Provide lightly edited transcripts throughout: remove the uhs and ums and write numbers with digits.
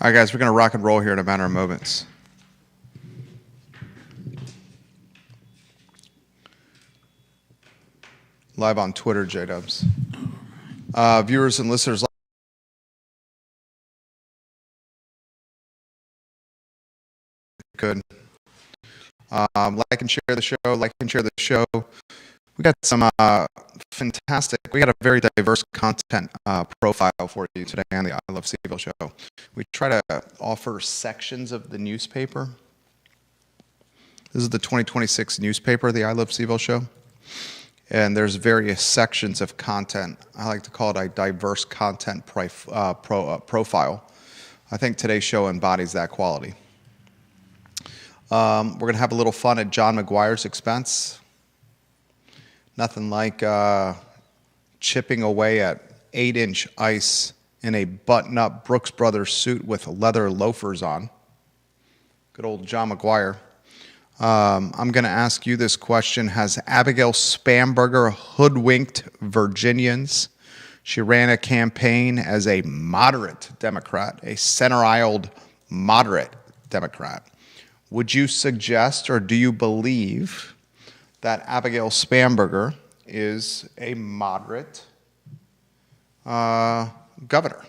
All right, guys, we're going to rock and roll here in a matter of moments. Live on Twitter, J-Dubs. Viewers and listeners, could like and share the show. Like and share the show. We got some fantastic. We got a very diverse content profile for you today on the I Love CVille show. We try to offer sections of the newspaper. This is the 2026 newspaper, the I Love CVille show. And there's various sections of content. I like to call it a diverse content profile. I think today's show embodies that quality. We're going to have a little fun at John McGuire's expense. Nothing like chipping away at 8-inch ice in a button-up Brooks Brothers suit with leather loafers on. Good old John McGuire. I'm going to ask you this question. Has Abigail Spanberger hoodwinked Virginians? She ran a campaign as a moderate Democrat, a center-aisled moderate Democrat. Would you suggest or do you believe that Abigail Spanberger is a moderate governor,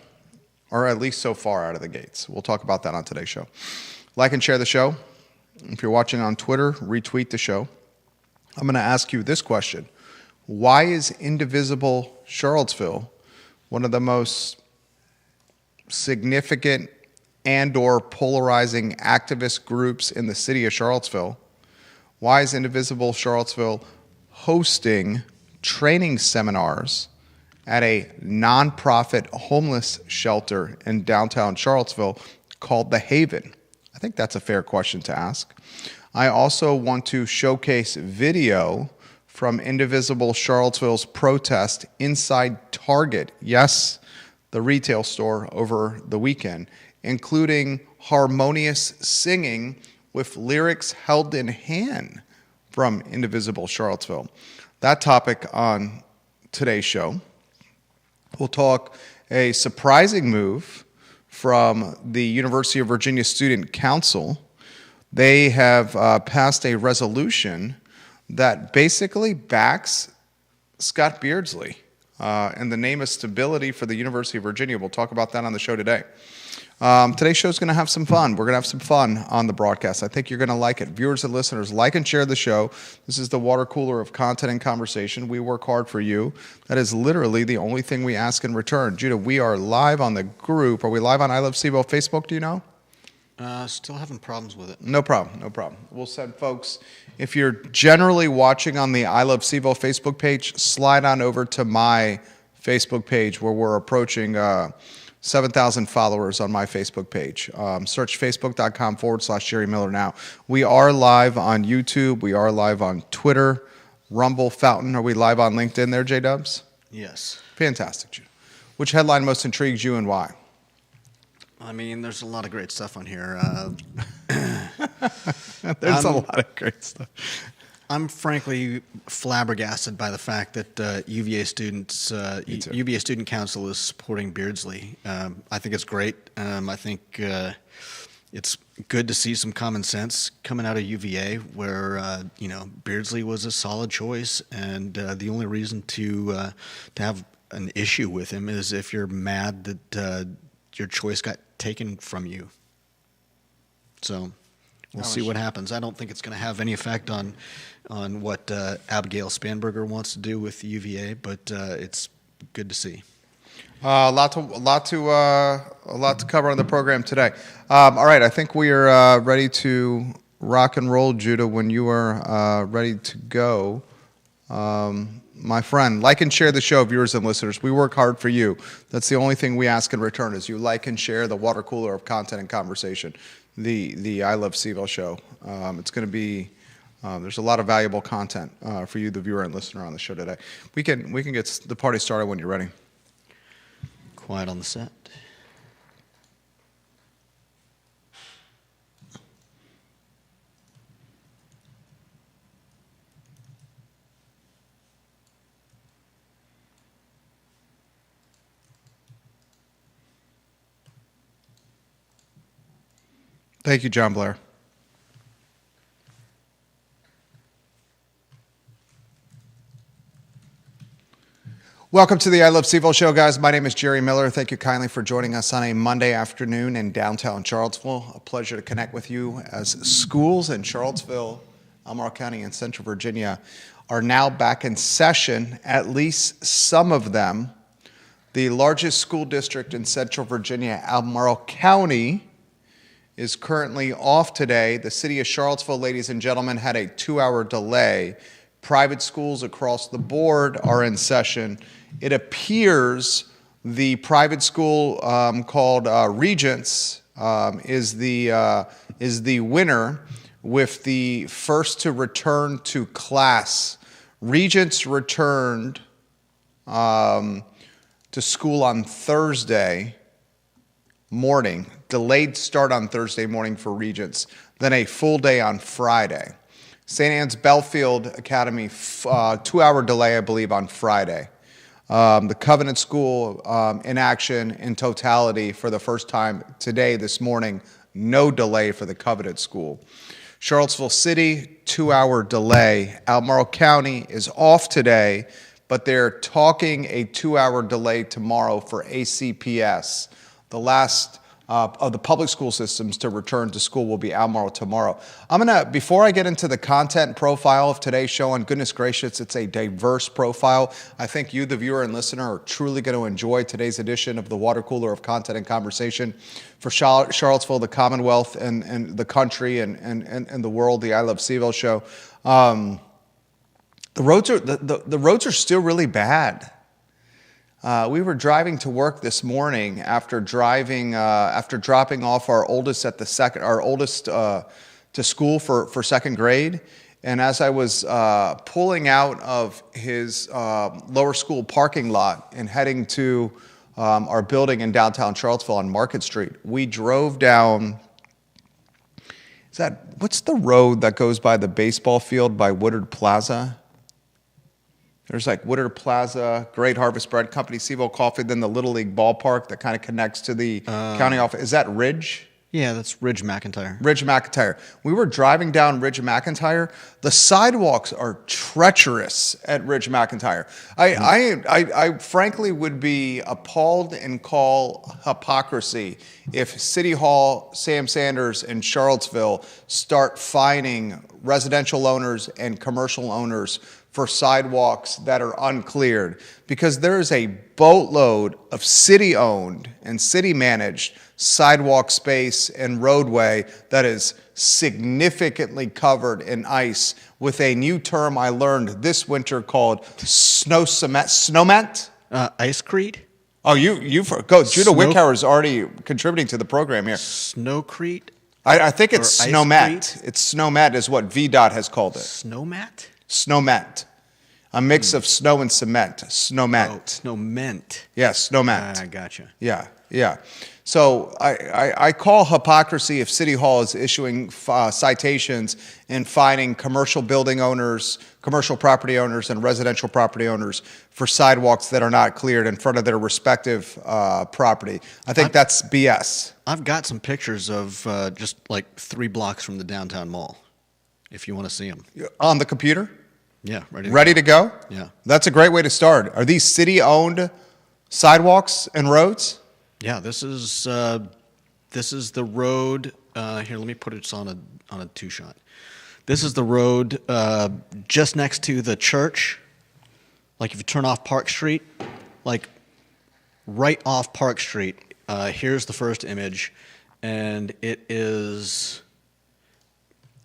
or at least so far out of the gates? We'll talk about that on today's show. Like and share the show. If you're watching on Twitter, retweet the show. I'm going to ask you this question. Why is Indivisible Charlottesville one of the most significant and or polarizing activist groups in the city of Charlottesville? Why is Indivisible Charlottesville hosting training seminars at a nonprofit homeless shelter in downtown Charlottesville called The Haven? I think that's a fair question to ask. I also want to showcase video from Indivisible Charlottesville's protest inside Target, yes, the retail store, over the weekend, including harmonious singing with lyrics held in hand from Indivisible Charlottesville. That topic on today's show. We'll talk a surprising move from the University of Virginia Student Council. They have passed a resolution that basically backs Scott Beardsley in the name of stability for the University of Virginia. We'll talk about that on the show today. Today's show is going to have some fun. We're going to have some fun on the broadcast. I think you're going to like it. Viewers and listeners, like and share the show. This is the water cooler of content and conversation. We work hard for you. That is literally the only thing we ask in return. Judah, we are live on the group. Are we live on I Love CVille Facebook, do you know? Still having problems with it. No problem, no problem. We'll send folks, if you're generally watching on the I Love CVille Facebook page, slide on over to my Facebook page where we're approaching 7,000 followers on my Facebook page. Search facebook.com/Jerry Miller now. We are live on YouTube. We are live on Twitter, Rumble, Fountain. Are we live on LinkedIn there, J-Dubs? Yes. Fantastic, Judah. Which headline most intrigues you and why? I mean, there's a lot of great stuff on here. There's a lot of great stuff. I'm frankly flabbergasted by the fact that UVA students, UVA Student Council is supporting Beardsley. I think it's great. I think it's good to see some common sense coming out of UVA, where Beardsley was a solid choice, and the only reason to have an issue with him is if you're mad that your choice got taken from you. So we'll see what happens. I don't think it's going to have any effect on what Abigail Spanberger wants to do with UVA, but it's good to see. A lot to cover on the program today. All right, I think we are ready to rock and roll, Judah. When you are ready to go, my friend, like and share the show, viewers and listeners. We work hard for you. That's the only thing we ask in return is you like and share the water cooler of content and conversation, the I Love CVille show. It's going to be there's a lot of valuable content for you, the viewer and listener, on the show today. We can get the party started when you're ready. Quiet on the set. Thank you, John Blair. Welcome to the I Love CVille show, guys. My name is Jerry Miller. Thank you kindly for joining us on a Monday afternoon in downtown Charlottesville. A pleasure to connect with you as schools in Charlottesville, Albemarle County, and Central Virginia are now back in session, at least some of them. The largest school district in Central Virginia, Albemarle County, is currently off today. The city of Charlottesville, ladies and gentlemen, had a 2-hour delay. Private schools across the board are in session. It appears the private school called Regents is the winner with the first to return to class. Regents returned to school on Thursday morning, delayed start on Thursday morning for Regents, then a full day on Friday. St. Anne's Belfield Academy, 2-hour delay, I believe, on Friday. The Covenant School in action in totality for the first time today, this morning, no delay for the Covenant School. Charlottesville City, 2-hour delay. Albemarle County is off today, but they're talking a 2-hour delay tomorrow for ACPS. The last of the public school systems to return to school will be Albemarle tomorrow. Before I get into the content profile of today's show, and goodness gracious, it's a diverse profile. I think you, the viewer and listener, are truly going to enjoy today's edition of the water cooler of content and conversation for Charlottesville, the Commonwealth, and the country, and the world, the I Love CVille show. The roads are still really bad. We were driving to work this morning after dropping off our oldest to school for second grade, and as I was pulling out of his lower school parking lot and heading to our building in downtown Charlottesville on Market Street, we drove down. What's the road that goes by the baseball field by Woodard Plaza? There's like Woodard Plaza, Great Harvest Bread Company, CVille Coffee, then the Little League ballpark that kind of connects to the county office. Is that Ridge? Yeah, that's Ridge McIntyre. Ridge McIntyre. We were driving down Ridge McIntyre. The sidewalks are treacherous at Ridge McIntyre. I frankly would be appalled and call hypocrisy if City Hall, Sam Sanders, and Charlottesville start fining residential owners and commercial owners for sidewalks that are uncleared, because there is a boatload of city-owned and city-managed sidewalk space and roadway that is significantly covered in ice with a new term I learned this winter called snowment? Icecrete? Oh, go. Judah Wickhauer is already contributing to the program here. Snowcrete? I think it's snowmet. It's snowmet is what VDOT has called it. Snowmat? Snowmet. A mix of snow and cement. Snowmet. Oh, snowment. Yes, snowmet. I gotcha. Yeah. So I call hypocrisy if City Hall is issuing citations and fining commercial building owners, commercial property owners, and residential property owners for sidewalks that are not cleared in front of their respective property. I think that's BS. I've got some pictures of just like 3 blocks from the downtown mall, if you want to see them. On the computer? Yeah, ready to go? Yeah. That's a great way to start. Are these city-owned sidewalks and roads? Yeah, this is the road. Here, let me put it on a 2-shot. This is the road just next to the church. Like if you turn off Park Street, like right off Park Street. Here's the first image, and it is.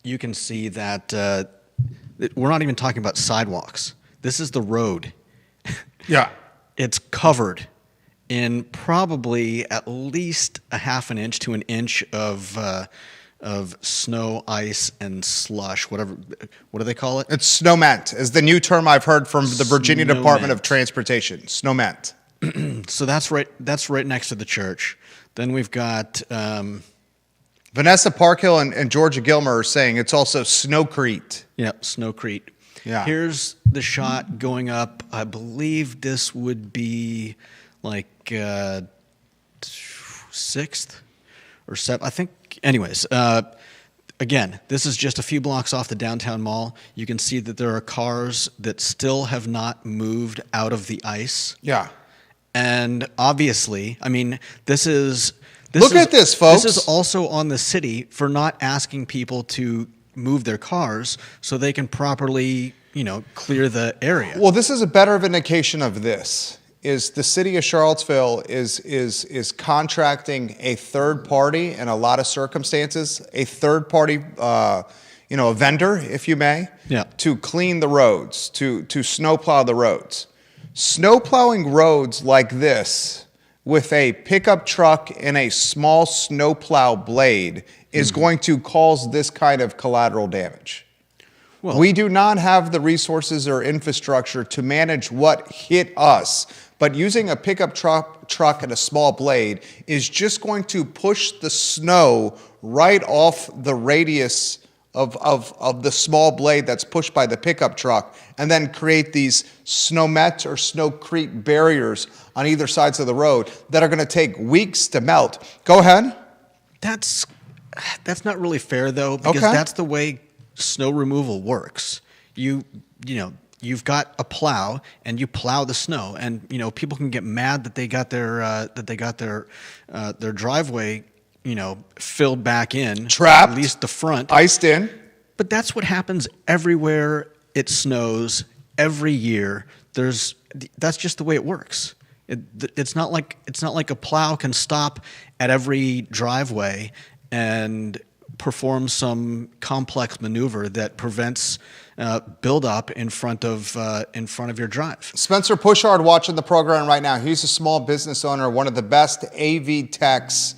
You can see that we're not even talking about sidewalks. This is the road. Yeah, it's covered in probably at least a half an inch to an inch of snow, ice, and slush. Whatever. What do they call it? It's snowment. Is the new term I've heard from the Virginia Department of Transportation. Snowment. So that's right next to the church. Then we've got Vanessa Parkhill and Georgia Gilmer are saying it's also Snowcrete. Yeah, Snowcrete. Yeah. Here's the shot going up. I believe this would be like 6th or 7th. I think Anyways, again, this is just a few blocks off the downtown mall. You can see that there are cars that still have not moved out of the ice. Yeah. And obviously, I mean, Look at this, folks. This is also on the city for not asking people to move their cars so they can properly, clear the area. Well, this is a better indication of this. Is the city of Charlottesville is contracting a third party in a lot of circumstances, a third party, a vendor, if you may, to clean the roads, to snowplow the roads. Snowplowing roads like this with a pickup truck and a small snowplow blade is going to cause this kind of collateral damage. Well, we do not have the resources or infrastructure to manage what hit us, but using a pickup truck and a small blade is just going to push the snow right off the radius of the small blade that's pushed by the pickup truck, and then create these snowmet or snowcrete barriers on either sides of the road that are going to take weeks to melt. Go ahead. That's not really fair, though, because that's the way snow removal works. You've got a plow and you plow the snow, and people can get mad that they got their driveway filled back in, trapped, at least the front, iced in. But that's what happens everywhere it snows every year. That's just the way it works. It's not like a plow can stop at every driveway and perform some complex maneuver that prevents buildup in front of your drive. Spencer Pushard watching the program right now. He's a small business owner, one of the best AV techs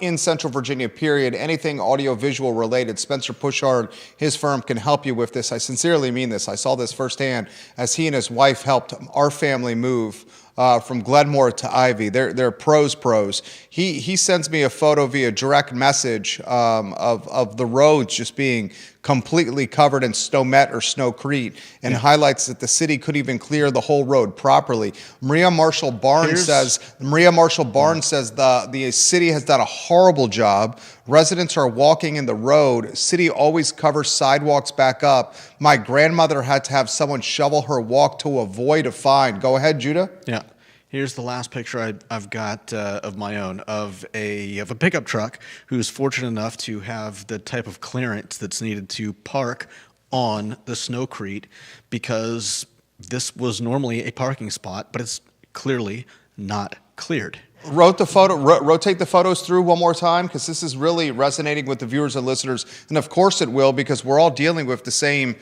in Central Virginia, period. Anything audio-visual related, Spencer Pushard, his firm can help you with this. I sincerely mean this. I saw this firsthand as he and his wife helped our family move from Glenmore to Ivy. They're pros. He sends me a photo via direct message of the roads just being completely covered in snowmet or snowcrete, and highlights that the city couldn't even clear the whole road properly. Maria Marshall Barnes says the city has done a horrible job. Residents are walking in the road. City always covers sidewalks back up. My grandmother had to have someone shovel her walk to avoid a fine. Go ahead, Judah. Yeah. Here's the last picture I've got of my own of a pickup truck who's fortunate enough to have the type of clearance that's needed to park on the snowcrete, because this was normally a parking spot, but it's clearly not cleared. Rotate the photos through one more time, because this is really resonating with the viewers and listeners, and of course it will, because we're all dealing with the same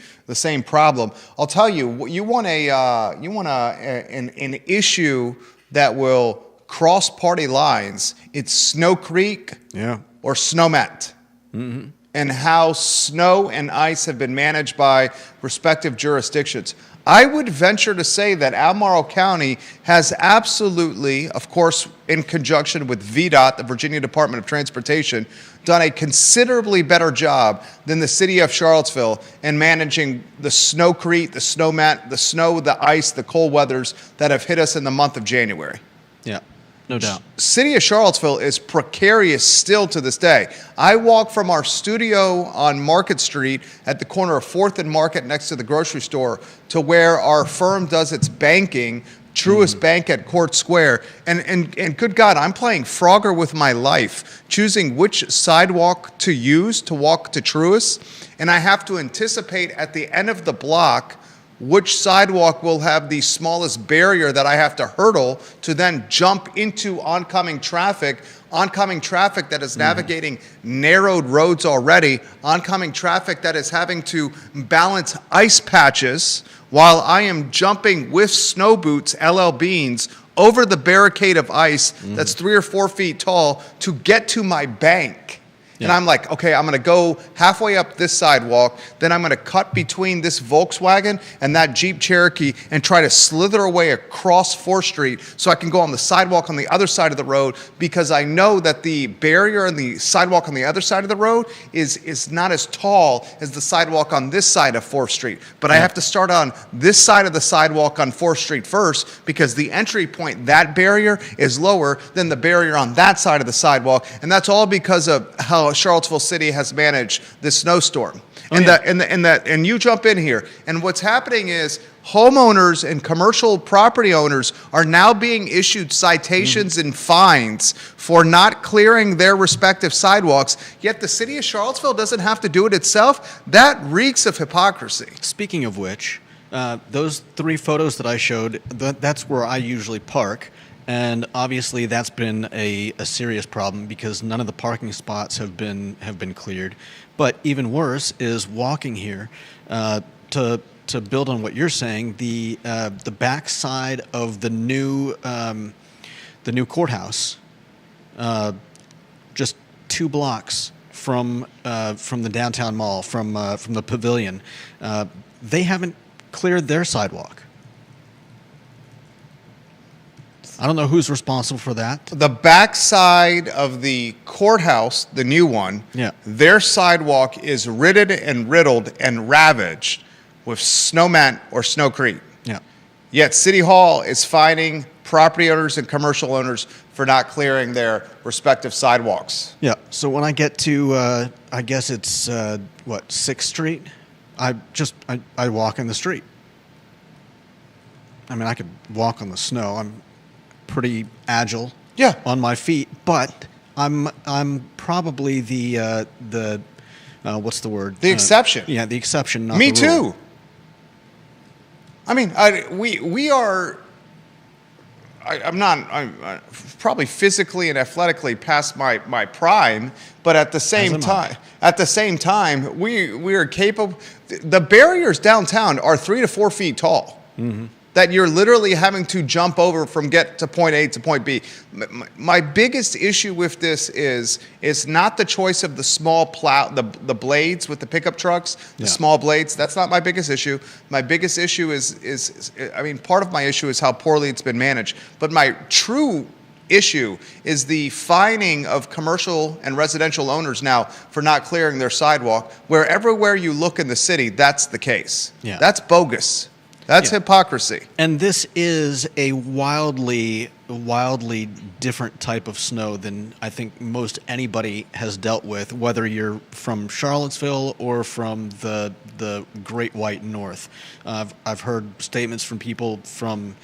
problem. I'll tell you, you want an issue that will cross party lines. It's Snow Creek, or Snowmet, and how snow and ice have been managed by respective jurisdictions. I would venture to say that Albemarle County has absolutely, of course, in conjunction with VDOT, the Virginia Department of Transportation, done a considerably better job than the city of Charlottesville in managing the snowcrete, the snowmat, the snow, the ice, the cold weathers that have hit us in the month of January. Yeah. No doubt. City of Charlottesville is precarious still to this day. I walk from our studio on Market Street at the corner of 4th and Market next to the grocery store to where our firm does its banking, Truist Bank at Court Square. And good God, I'm playing Frogger with my life, choosing which sidewalk to use to walk to Truist. And I have to anticipate at the end of the block which sidewalk will have the smallest barrier that I have to hurdle to then jump into oncoming traffic that is navigating narrowed roads already, oncoming traffic that is having to balance ice patches while I am jumping with snow boots, LL Beans, over the barricade of ice that's 3 or 4 feet tall to get to my bank. And I'm like, okay, I'm going to go halfway up this sidewalk, then I'm going to cut between this Volkswagen and that Jeep Cherokee and try to slither away across 4th Street so I can go on the sidewalk on the other side of the road, because I know that the barrier and the sidewalk on the other side of the road is not as tall as the sidewalk on this side of 4th Street. But I have to start on this side of the sidewalk on 4th Street first, because the entry point, that barrier, is lower than the barrier on that side of the sidewalk. And that's all because of how how Charlottesville City has managed this snowstorm. And you jump in here. And what's happening is homeowners and commercial property owners are now being issued citations and fines for not clearing their respective sidewalks, yet the city of Charlottesville doesn't have to do it itself. That reeks of hypocrisy. Speaking of which, those 3 photos that I showed, that's where I usually park. And obviously that's been a serious problem because none of the parking spots have been cleared. But even worse is walking here. To build on what you're saying, the backside of the new courthouse, just 2 blocks from the downtown mall, from the pavilion, they haven't cleared their sidewalk. I don't know who's responsible for that. The backside of the courthouse, the new one, their sidewalk is riddled and riddled and ravaged with snowment or snowcrete. Yeah. Yet City Hall is fining property owners and commercial owners for not clearing their respective sidewalks. Yeah. So when I get to, I guess it's 6th Street, I walk in the street. I mean, I could walk on the snow. I'm pretty agile on my feet, but I'm probably the what's the word? The exception. Yeah, the exception, not Me the rule. too. I mean, we are. I'm probably physically and athletically past my prime, but at the same time, we are capable. The barriers downtown are 3 to 4 feet tall. Mm-hmm. That you're literally having to jump over from get to point A to point B. My biggest issue with this is not the choice of the small plow, the blades with the pickup trucks, the small blades. That's not my biggest issue. My biggest issue is part of my issue is how poorly it's been managed. But my true issue is the fining of commercial and residential owners now for not clearing their sidewalk, where everywhere you look in the city, that's the case. Yeah. That's bogus. That's hypocrisy. And this is a wildly different type of snow than I think most anybody has dealt with, whether you're from Charlottesville or from the Great White North. I've heard statements from people from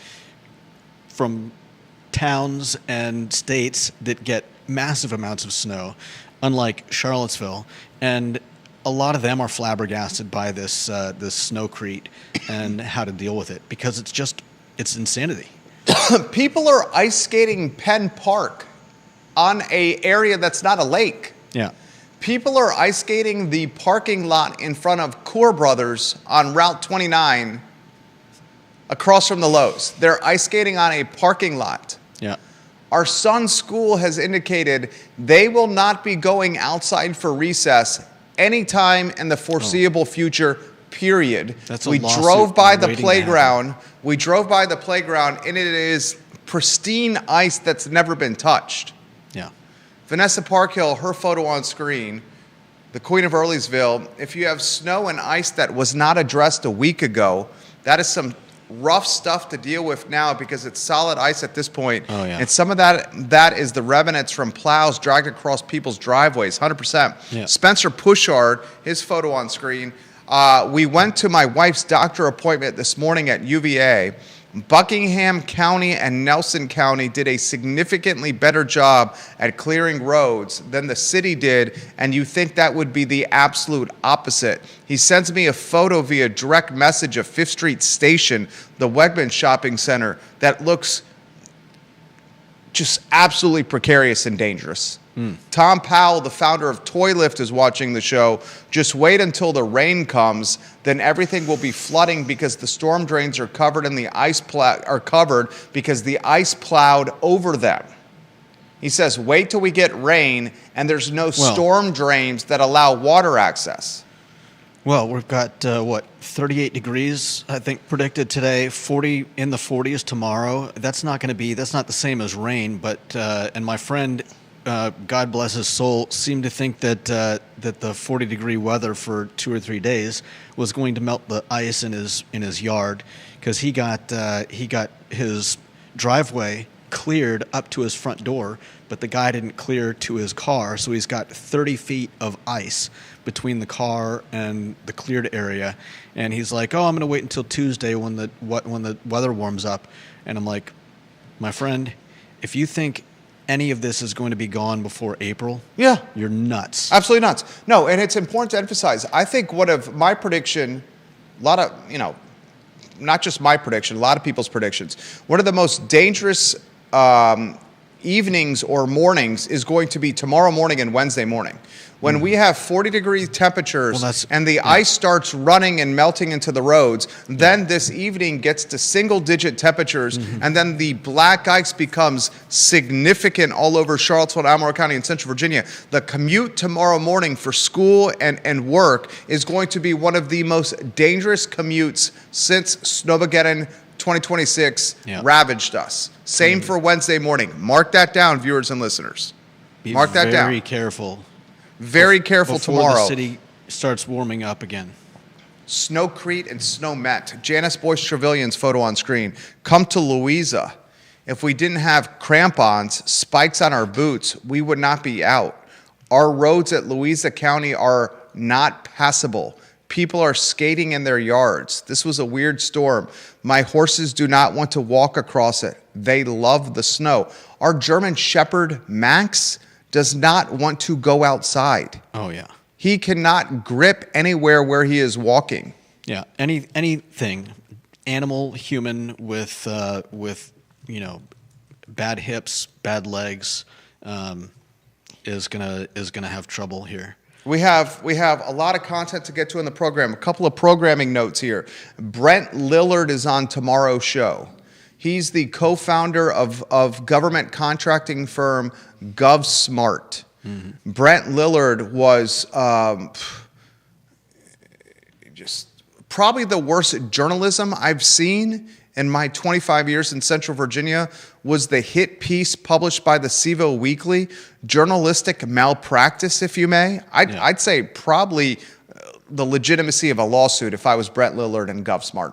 towns and states that get massive amounts of snow, unlike Charlottesville, and a lot of them are flabbergasted by this snowcrete and how to deal with it because it's insanity. People are ice skating Penn Park on a area that's not a lake. Yeah. People are ice skating the parking lot in front of Coor Brothers on Route 29 across from the Lowe's. They're ice skating on a parking lot. Yeah. Our son's school has indicated they will not be going outside for recess anytime in the foreseeable future, period. We drove by the playground. We drove by the playground, and it is pristine ice that's never been touched. Yeah. Vanessa Parkhill, her photo on screen, the Queen of Earlysville. If you have snow and ice that was not addressed a week ago, that is some rough stuff to deal with now because it's solid ice at this point. Oh, yeah. And some of that is the remnants from plows dragged across people's driveways, 100%. Yeah. Spencer Pushard, his photo on screen. We went to my wife's doctor appointment this morning at UVA. Buckingham County and Nelson County did a significantly better job at clearing roads than the city did, and you think that would be the absolute opposite. He sends me a photo via direct message of 5th Street Station, the Wegmans shopping center, that looks just absolutely precarious and dangerous. Tom Powell, the founder of Toy Lift, is watching the show. Just wait until the rain comes, then everything will be flooding because the storm drains are covered and the ice because the ice plowed over them. He says, wait till we get rain and there's no storm drains that allow water access. Well, we've got 38 degrees, I think, predicted today. 40 in the 40s tomorrow. That's not the same as rain, but and my friend, God bless his soul, seemed to think that the 40-degree weather for 2 or 3 days was going to melt the ice in his yard because he got his driveway cleared up to his front door, but the guy didn't clear to his car, so he's got 30 feet of ice between the car and the cleared area. And he's like, "Oh, I'm going to wait until Tuesday when the weather warms up." And I'm like, "My friend, if you think any of this is going to be gone before April, yeah, you're nuts." Absolutely nuts. No, and it's important to emphasize. I think one of my prediction, a lot of, not just my prediction, a lot of people's predictions, one of the most dangerous evenings or mornings is going to be tomorrow morning and Wednesday morning. When we have 40-degree temperatures and the ice starts running and melting into the roads, then this evening gets to single-digit temperatures, and then the black ice becomes significant all over Charlottesville, Albemarle County, and Central Virginia. The commute tomorrow morning for school and work is going to be one of the most dangerous commutes since Snowmageddon 2026 ravaged us. Same for Wednesday morning. Mark that down, viewers and listeners. Mark that down. Very careful. Very careful before tomorrow. The city starts warming up again. Snowcrete and Snowmet. Janice Boyce Trevillion's photo on screen. Come to Louisa. If we didn't have crampons, spikes on our boots, we would not be out. Our roads at Louisa County are not passable. People are skating in their yards. This was a weird storm. My horses do not want to walk across it. They love the snow. Our German Shepherd, Max, does not want to go outside. Oh, yeah. He cannot grip anywhere where he is walking. Yeah, anything, animal, human with bad hips, bad legs, is gonna have trouble here. We have a lot of content to get to in the program. A couple of programming notes here. Brent Lillard is on tomorrow's show. He's the co-founder of government contracting firm GovSmart. Brent Lillard was just probably the worst journalism I've seen in my 25 years in Central Virginia. Was the hit piece published by the CVille Weekly, journalistic malpractice, if you may. I'd say probably the legitimacy of a lawsuit if I was Brent Lillard and GovSmart.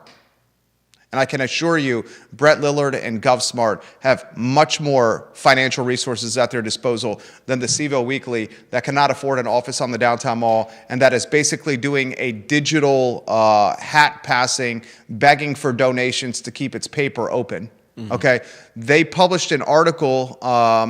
And I can assure you, Brett Lillard and GovSmart have much more financial resources at their disposal than the CVille Weekly that cannot afford an office on the downtown mall and that is basically doing a digital hat passing, begging for donations to keep its paper open. Okay, they published an article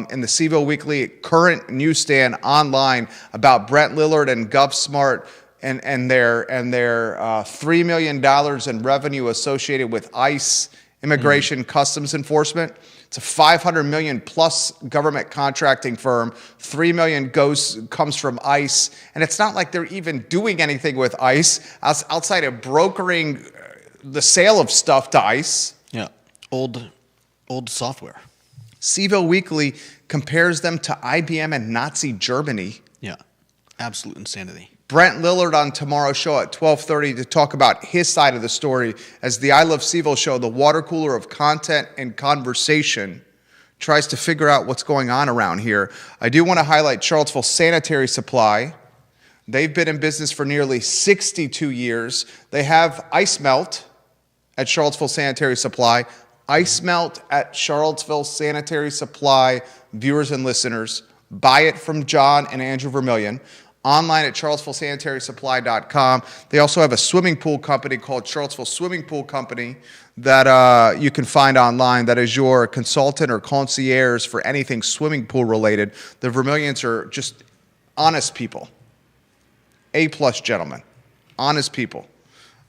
in the CVille Weekly current newsstand online about Brett Lillard and GovSmart and their $3 million in revenue associated with ICE, Immigration Customs Enforcement. It's a $500 million plus government contracting firm. $3 million comes from ICE, and it's not like they're even doing anything with ICE outside of brokering the sale of stuff to ICE. Yeah, old software. CVille Weekly compares them to IBM and Nazi Germany. Yeah, absolute insanity. Brent Lillard on tomorrow's show at 12:30 to talk about his side of the story as the I Love CVille show, the water cooler of content and conversation, tries to figure out what's going on around here. I do want to highlight Charlottesville Sanitary Supply. They've been in business for nearly 62 years. They have ice melt at Charlottesville Sanitary Supply. Ice melt at Charlottesville Sanitary Supply, viewers and listeners. Buy it from John and Andrew Vermillion. Online at charlottesvillesanitarysupply.com. They also have a swimming pool company called Charlottesville Swimming Pool Company that you can find online. That is your consultant or concierge for anything swimming pool related. The Vermillions are just honest people. A-plus gentlemen. Honest people.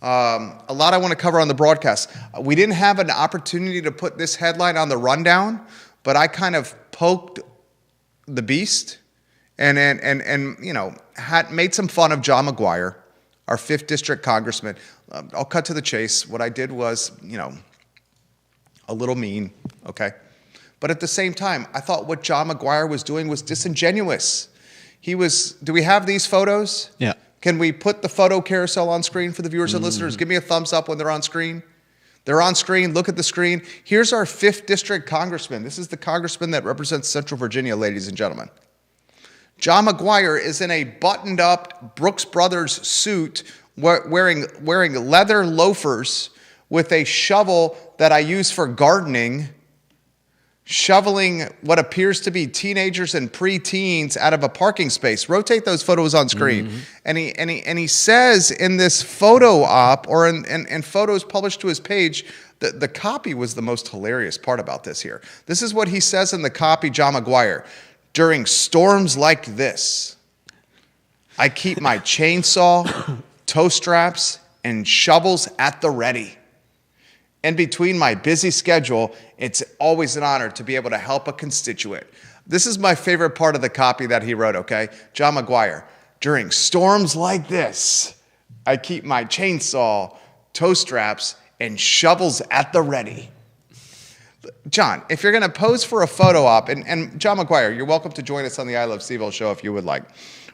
A lot I want to cover on the broadcast. We didn't have an opportunity to put this headline on the rundown, but I kind of poked the beast and had made some fun of John McGuire, our 5th District Congressman. I'll cut to the chase. What I did was, a little mean, okay? But at the same time, I thought what John McGuire was doing was disingenuous. Do we have these photos? Yeah. Can we put the photo carousel on screen for the viewers and listeners? Give me a thumbs up when they're on screen. They're on screen. Look at the screen. Here's our 5th District Congressman. This is the congressman that represents Central Virginia, ladies and gentlemen. John McGuire is in a buttoned-up Brooks Brothers suit, wearing leather loafers with a shovel that I use for gardening, shoveling what appears to be teenagers and preteens out of a parking space. Rotate those photos on screen. And he says in this photo op, or in photos published to his page, the copy was the most hilarious part about this here. This is what he says in the copy, John McGuire. During storms like this, I keep my chainsaw, tow straps, and shovels at the ready. In between my busy schedule, it's always an honor to be able to help a constituent. This is my favorite part of the copy that he wrote, okay? John McGuire. During storms like this, I keep my chainsaw, tow straps, and shovels at the ready. John, if you're going to pose for a photo op, and John McGuire, you're welcome to join us on the I Love CVille show if you would like.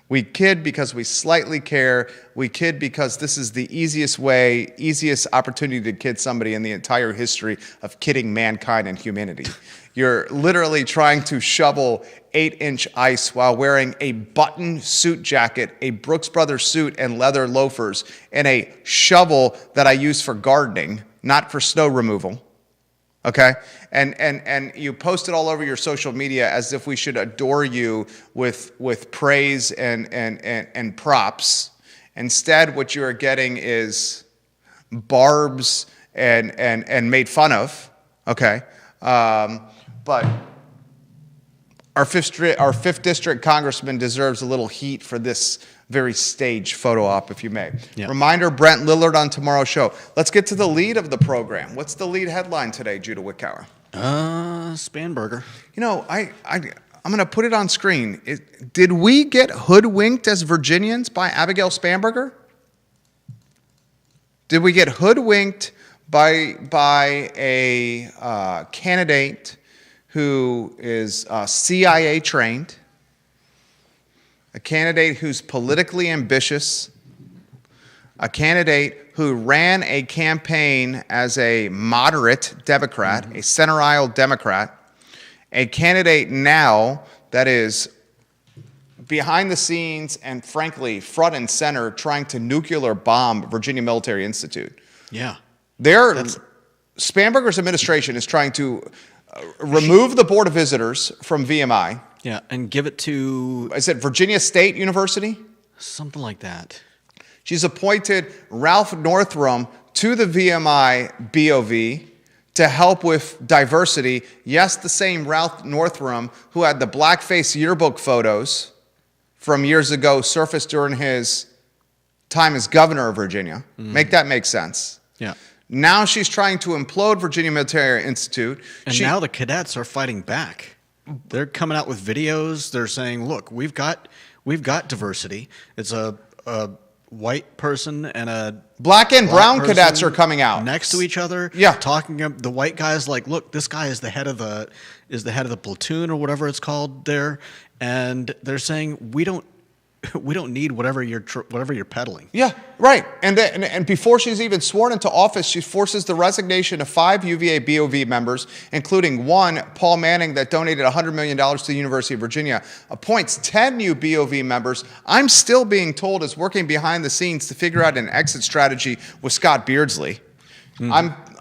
We kid because we slightly care. We kid because this is the easiest way, easiest opportunity to kid somebody in the entire history of kidding mankind and humanity. You're literally trying to shovel 8-inch ice while wearing a button suit jacket, a Brooks Brothers suit, and leather loafers, and a shovel that I use for gardening, not for snow removal. Okay? And you post it all over your social media as if we should adore you with praise and props. Instead, what you are getting is barbs and made fun of. Okay? But our fifth district congressman deserves a little heat for this very staged photo op, if you may. Yep. Reminder, Brent Lillard on tomorrow's show. Let's get to the lead of the program. What's the lead headline today, Judah Wickower? Spanberger. You know, I'm going to put it on screen. Did we get hoodwinked as Virginians by Abigail Spanberger? Did we get hoodwinked by a candidate who is CIA trained? A candidate who's politically ambitious, a candidate who ran a campaign as a moderate Democrat, a center aisle Democrat, a candidate now that is behind the scenes and frankly front and center trying to nuclear bomb Virginia Military Institute. Yeah. Spanberger's administration is trying to remove the Board of Visitors from VMI. Yeah, and give it to... Is it Virginia State University? Something like that. She's appointed Ralph Northrum to the VMI BOV to help with diversity. Yes, the same Ralph Northrum who had the blackface yearbook photos from years ago surfaced during his time as governor of Virginia. Make that make sense. Yeah. Now she's trying to implode Virginia Military Institute. And now the cadets are fighting back. They're coming out with videos. They're saying, "Look, we've got diversity. It's a white person and a black and brown cadets are coming out next to each other. Yeah, talking. The white guy's like, "Look, this guy is the head of the platoon or whatever it's called there," and they're saying, "We don't need whatever you're peddling." Yeah, right. And before she's even sworn into office, she forces the resignation of 5 UVA BOV members, including one, Paul Manning, that donated $100 million to the University of Virginia, appoints 10 new BOV members. I'm still being told is working behind the scenes to figure out an exit strategy with Scott Beardsley.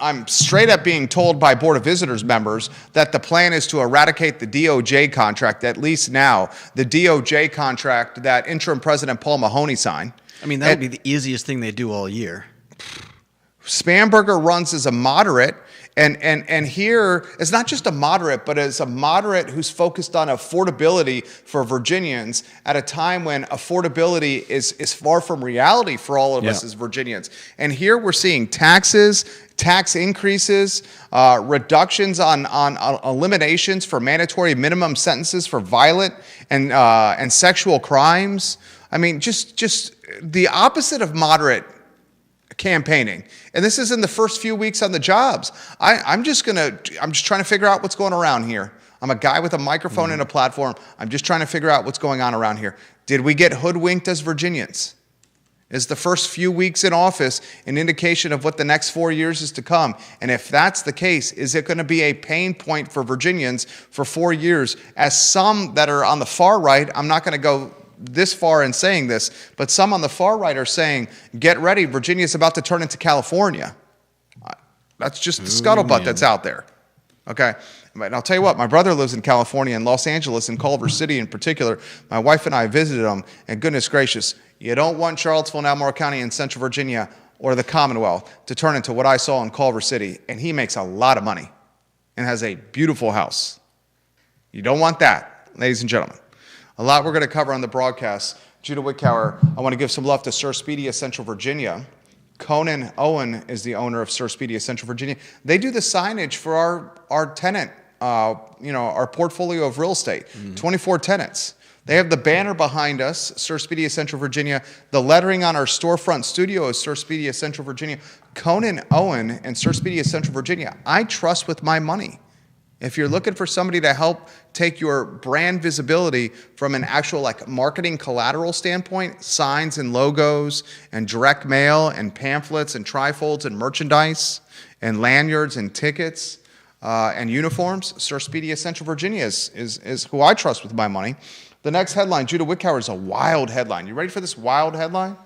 I'm straight up being told by Board of Visitors members that the plan is to eradicate the DOJ contract, at least now, the DOJ contract that interim President Paul Mahoney signed. I mean, that would be the easiest thing they do all year. Spanberger runs as a moderate, and here it's not just a moderate, but as a moderate who's focused on affordability for Virginians at a time when affordability is far from reality for all of us as Virginians. And here we're seeing taxes, tax increases, reductions on eliminations for mandatory minimum sentences for violent and sexual crimes. I mean, just the opposite of moderate campaigning. And this is in the first few weeks on the jobs. I'm just trying to figure out what's going around here. I'm a guy with a microphone and a platform. I'm just trying to figure out what's going on around here. Did we get hoodwinked as Virginians? Is the first few weeks in office an indication of what the next 4 years is to come? And if that's the case, is it going to be a pain point for Virginians for 4 years? As some that are on the far right, I'm not going to go this far in saying this, but some on the far right are saying, get ready, Virginia's about to turn into California. That's just the scuttlebutt that's out there. Okay? And I'll tell you what, my brother lives in California, in Los Angeles, in Culver City in particular. My wife and I visited him, and goodness gracious, you don't want Charlottesville and Albemarle County in Central Virginia or the Commonwealth to turn into what I saw in Culver City, and he makes a lot of money and has a beautiful house. You don't want that, ladies and gentlemen. A lot we're going to cover on the broadcast. Judah Wickower, I want to give some love to Sir Speedy of Central Virginia. Conan Owen is the owner of Sir Speedy of Central Virginia. They do the signage for our tenant, our portfolio of real estate, 24 tenants. They have the banner behind us, Sir Speedy of Central Virginia. The lettering on our storefront studio is Sir Speedy of Central Virginia. Conan Owen and Sir Speedy of Central Virginia, I trust with my money. If you're looking for somebody to help take your brand visibility from an actual marketing collateral standpoint, signs and logos and direct mail and pamphlets and trifolds and merchandise and lanyards and tickets and uniforms, Sir Speedy of Central Virginia is who I trust with my money. The next headline, Judah Wickower, is a wild headline. You ready for this wild headline?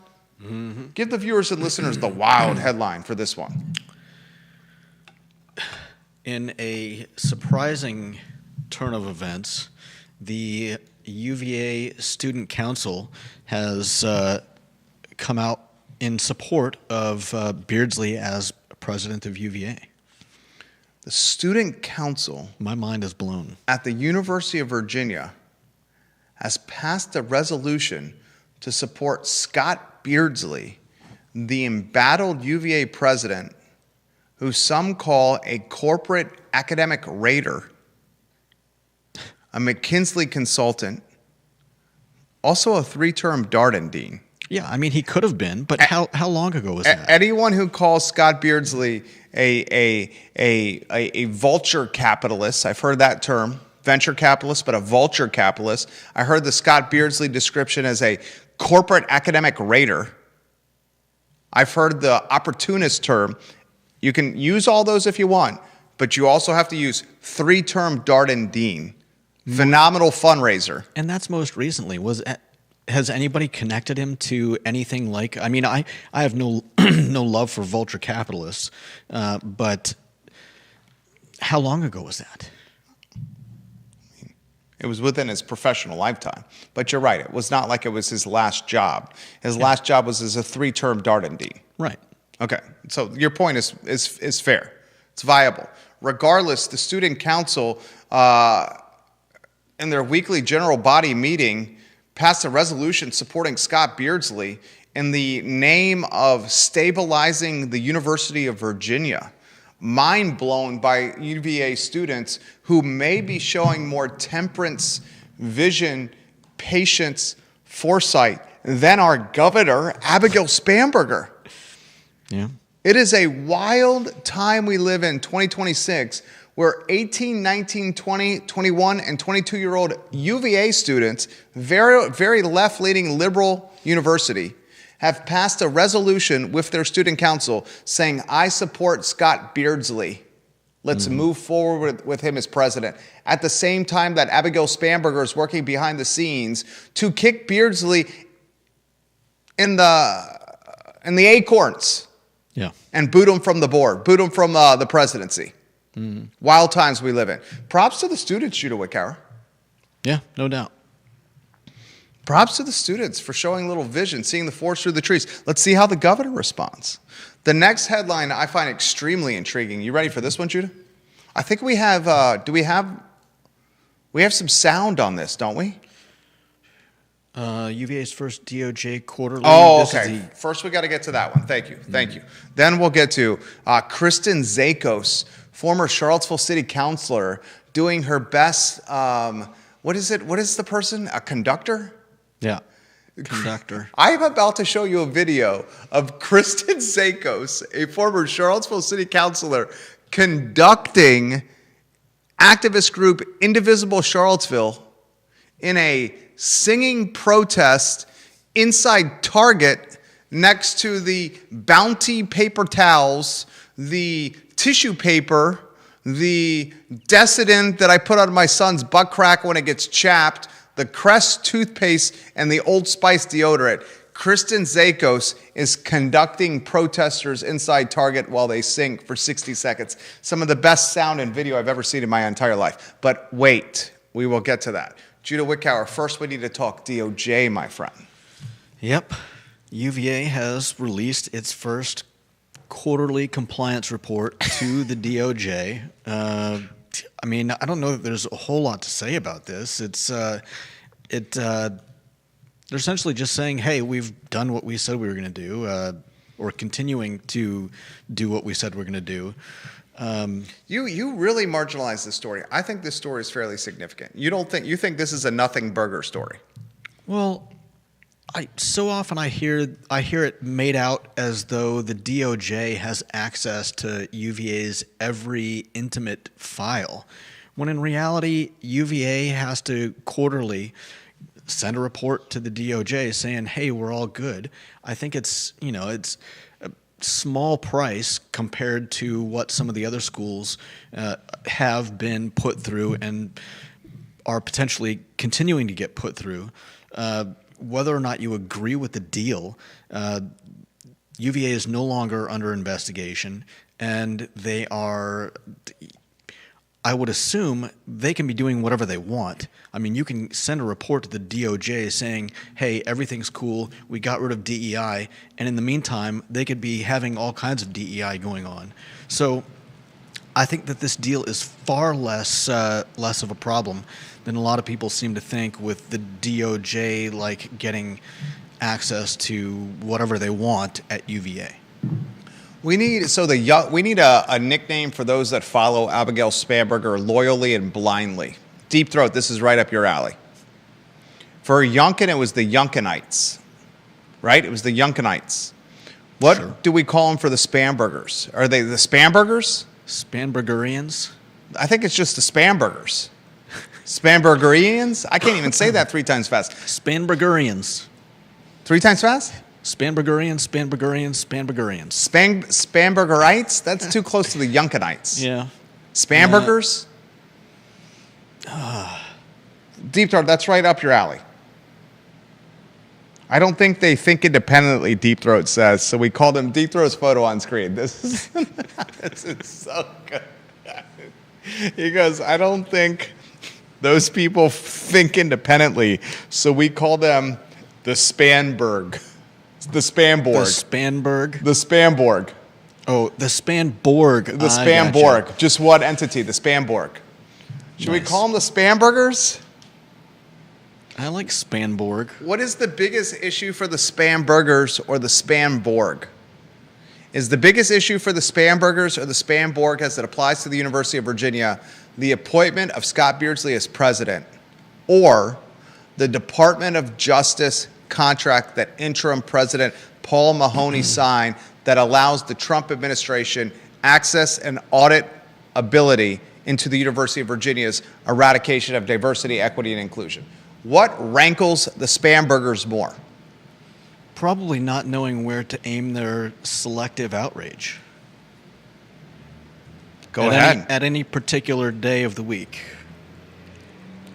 Mm-hmm. Give the viewers and listeners the wild headline for this one. In a surprising turn of events, the UVA Student Council has come out in support of Beardsley as president of UVA. The Student Council, my mind is blown, at the University of Virginia has passed a resolution to support Scott Beardsley, the embattled UVA president, who some call a corporate academic raider, a McKinsey consultant, also a 3-term Darden dean. Yeah, I mean, he could have been, but how long ago was that? Anyone who calls Scott Beardsley a vulture capitalist, I've heard that term, venture capitalist, but a vulture capitalist. I heard the Scott Beardsley description as a corporate academic raider. I've heard the opportunist term. You can use all those if you want, but you also have to use 3-term Darden dean. Phenomenal fundraiser. And that's most recently. Has anybody connected him to anything like? I mean, I have no no love for vulture capitalists, but how long ago was that? It was within his professional lifetime. But you're right. It was not like it was his last job. His last job was as a 3-term Darden dean. Right. Okay. So your point is fair. It's viable. Regardless, the Student Council, in their weekly general body meeting, passed a resolution supporting Scott Beardsley in the name of stabilizing the University of Virginia. Mind blown by UVA students who may be showing more temperance, vision, patience, foresight than our governor, Abigail Spanberger. Yeah. It is a wild time we live in, 2026, where 18, 19, 20, 21, and 22-year-old UVA students, very, very left-leaning liberal university, have passed a resolution with their student council saying, I support Scott Beardsley. Let's move forward with him as president. At the same time that Abigail Spanberger is working behind the scenes to kick Beardsley in the acorns. Yeah. And boot him from the board, boot him from the presidency. Wild times we live in. Props to the students, Judah Wickower. Yeah, no doubt. Props to the students for showing a little vision, seeing the forest through the trees. Let's see how the governor responds. The next headline I find extremely intriguing. You ready for this one, Judah? I think we have, we have some sound on this, don't we? UVA's first DOJ quarterly. Oh, okay. First, we got to get to that one. Thank you. Thank you. Then we'll get to Kristen Zakos, former Charlottesville City Councilor, doing her best. What is it? What is the person? A conductor? Yeah. Conductor. I'm about to show you a video of Kristen Zakos, a former Charlottesville City Councilor, conducting activist group Indivisible Charlottesville in a singing protest inside Target next to the Bounty paper towels, the tissue paper, the Decident that I put on my son's butt crack when it gets chapped, the Crest toothpaste, and the Old Spice deodorant. Kristen Zakos is conducting protesters inside Target while they sing for 60 seconds. Some of the best sound and video I've ever seen in my entire life. But wait, we will get to that. Judah Wickower, first we need to talk DOJ, my friend. Yep. UVA has released its first quarterly compliance report to the DOJ. I mean, I don't know that there's a whole lot to say about this. They're essentially just saying, hey, we've done what we said we were going to do, or continuing to do what we said we're going to do. You really marginalize this story. I think this story is fairly significant. You think this is a nothing burger story? Well, so often I hear it made out as though the DOJ has access to UVA's every intimate file, when in reality UVA has to quarterly send a report to the DOJ saying, hey, we're all good. I think it's a small price compared to what some of the other schools have been put through and are potentially continuing to get put through. Whether or not you agree with the deal, UVA is no longer under investigation, and they are, I would assume, they can be doing whatever they want. I mean, you can send a report to the DOJ saying, hey, everything's cool, we got rid of DEI, and in the meantime, they could be having all kinds of DEI going on. So I think that this deal is far less of a problem than a lot of people seem to think, with the DOJ like getting access to whatever they want at UVA. We need a nickname for those that follow Abigail Spanberger loyally and blindly. Deep Throat, this is right up your alley. For Yunkin, it was the Yunkinites, right? It was the Yunkinites. What do we call them for the Spanbergers? Are they the Spanbergers? Spanbergerians? I think it's just the Spanbergers. Spanbergerians? I can't even say that 3 times fast. Spanbergerians. 3 times fast? Spanbergerians. Spanbergerites? That's too close to the Yunkinites. Yeah. Spanbergers? Deep Throat, that's right up your alley. I don't think they think independently, Deep Throat says, so we call them Deep Throat's photo on screen. This is so good. He goes, I don't think those people think independently, so we call them the Spanberg. The Spanborg. The Spanberg? The Spanborg. Oh, the Spanborg. The Spanborg. Gotcha. Just one entity, the Spanborg. Should we call them the Spanburgers? I like Spanborg. What is the biggest issue for the Spanburgers or the Spanborg? Is the biggest issue for the Spanburgers or the Spanborg, as it applies to the University of Virginia, the appointment of Scott Beardsley as president, or the Department of Justice contract that interim President Paul Mahoney signed that allows the Trump administration access and audit ability into the University of Virginia's eradication of diversity, equity, and inclusion? What rankles the Spanburgers more? Probably not knowing where to aim their selective outrage. Go ahead. At any particular day of the week.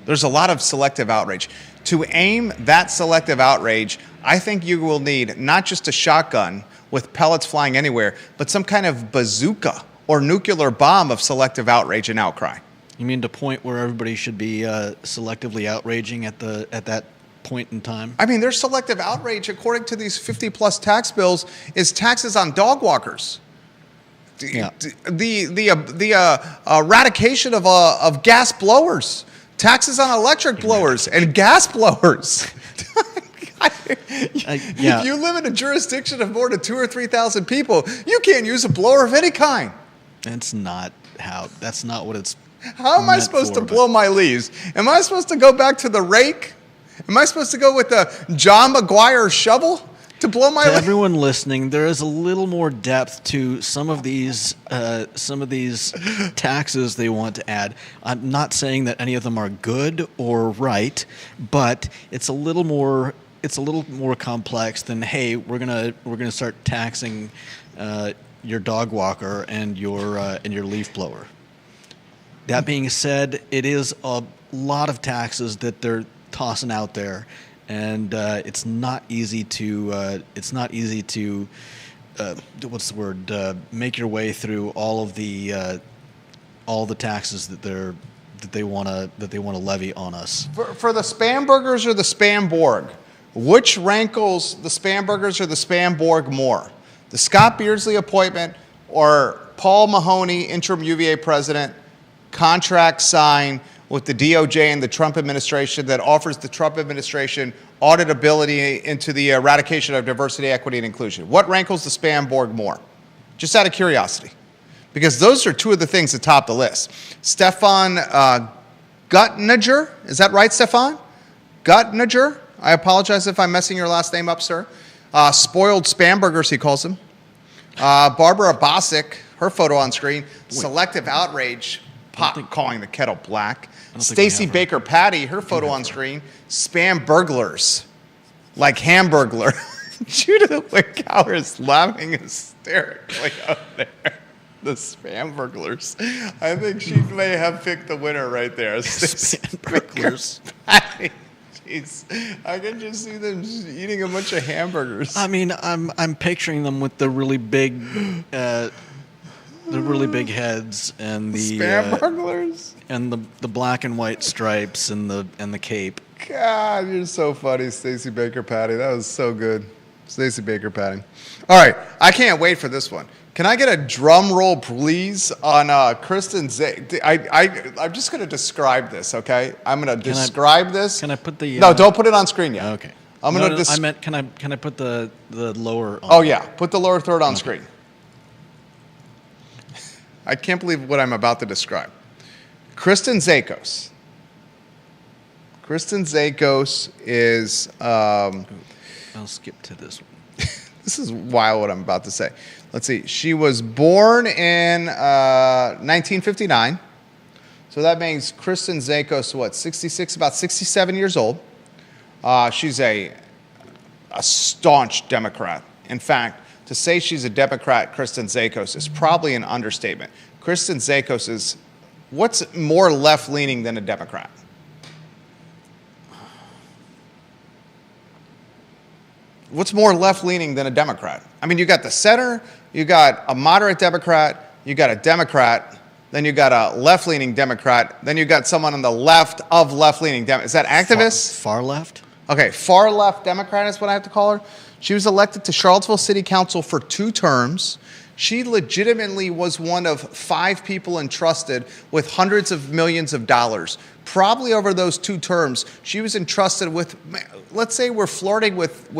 There's a lot of selective outrage. To aim that selective outrage, I think you will need not just a shotgun with pellets flying anywhere, but some kind of bazooka or nuclear bomb of selective outrage and outcry. You mean to point where everybody should be selectively outraging at that point in time? I mean, there's selective outrage, according to these 50-plus tax bills, is taxes on dog walkers. Yeah. The eradication of gas blowers, taxes on electric blowers and gas blowers. If you live in a jurisdiction of more than 2,000 or 3,000 people, you can't use a blower of any kind. That's not what it's. How am I supposed to blow my leaves? Am I supposed to go back to the rake? Am I supposed to go with the John McGuire shovel to blow my leaves? To everyone listening, there is a little more depth to some of these taxes they want to add. I'm not saying that any of them are good or right, but it's a little more complex than, hey, we're gonna start taxing your dog walker and your leaf blower. That being said, it is a lot of taxes that they're tossing out there, and it's not easy to what's the word? Make your way through all the taxes that they want to levy on us. For the spam burgers or the spam Borg, which rankles the spam burgers or the spam Borg more? The Scott Beardsley appointment or Paul Mahoney, interim UVA president, contract signed with the DOJ and the Trump administration that offers the Trump administration auditability into the eradication of diversity, equity, and inclusion? What rankles the spam Borg more? Just out of curiosity. Because those are two of the things that top the list. Stefan Gutniger, is that right, Stefan? Gutniger? I apologize if I'm messing your last name up, sir. Spoiled spam burgers, he calls them. Barbara Bosick, her photo on screen. Selective outrage, calling the kettle black. Stacey Baker Patty, her photo on screen. Spam burglars, like Hamburglar. Judith Wickower is laughing hysterically out there. The spam burglars. I think she may have picked the winner right there. Spam burglars. Jeez, I can just see them eating a bunch of hamburgers. I mean, I'm picturing them with the really big heads and the spam burglars and the black and white stripes and the cape. God, you're so funny, Stacey Baker Patty. That was so good, Stacey Baker Patty. All right, I can't wait for this one. Can I get a drum roll, please, on Kristen I'm just going to describe this, okay? I'm going to describe this. Can I put the... No, don't put it on screen yet. Okay. I meant, can I put the lower on? Oh, yeah. Put the lower third on screen. I can't believe what I'm about to describe. Kristen Zakos. Kristen Zakos is... I'll skip to this one. This is wild what I'm about to say. Let's see. She was born in 1959. So that means Kristen Zakos, what, 66, about 67 years old. She's a staunch Democrat. In fact, to say she's a Democrat, Kristen Zakos, is probably an understatement. Kristen Zakos is, what's more left-leaning than a Democrat? What's more left-leaning than a Democrat? I mean, you got the center, you got a moderate Democrat, you got a Democrat, then you got a left-leaning Democrat, then you got someone on the left of left-leaning Democrat. Is that activist? Far left? Okay, far left Democrat is what I have to call her. She was elected to Charlottesville City Council for 2 terms. She legitimately was one of 5 people entrusted with hundreds of millions of dollars. Probably over those 2 terms, she was entrusted with, let's say we're flirting with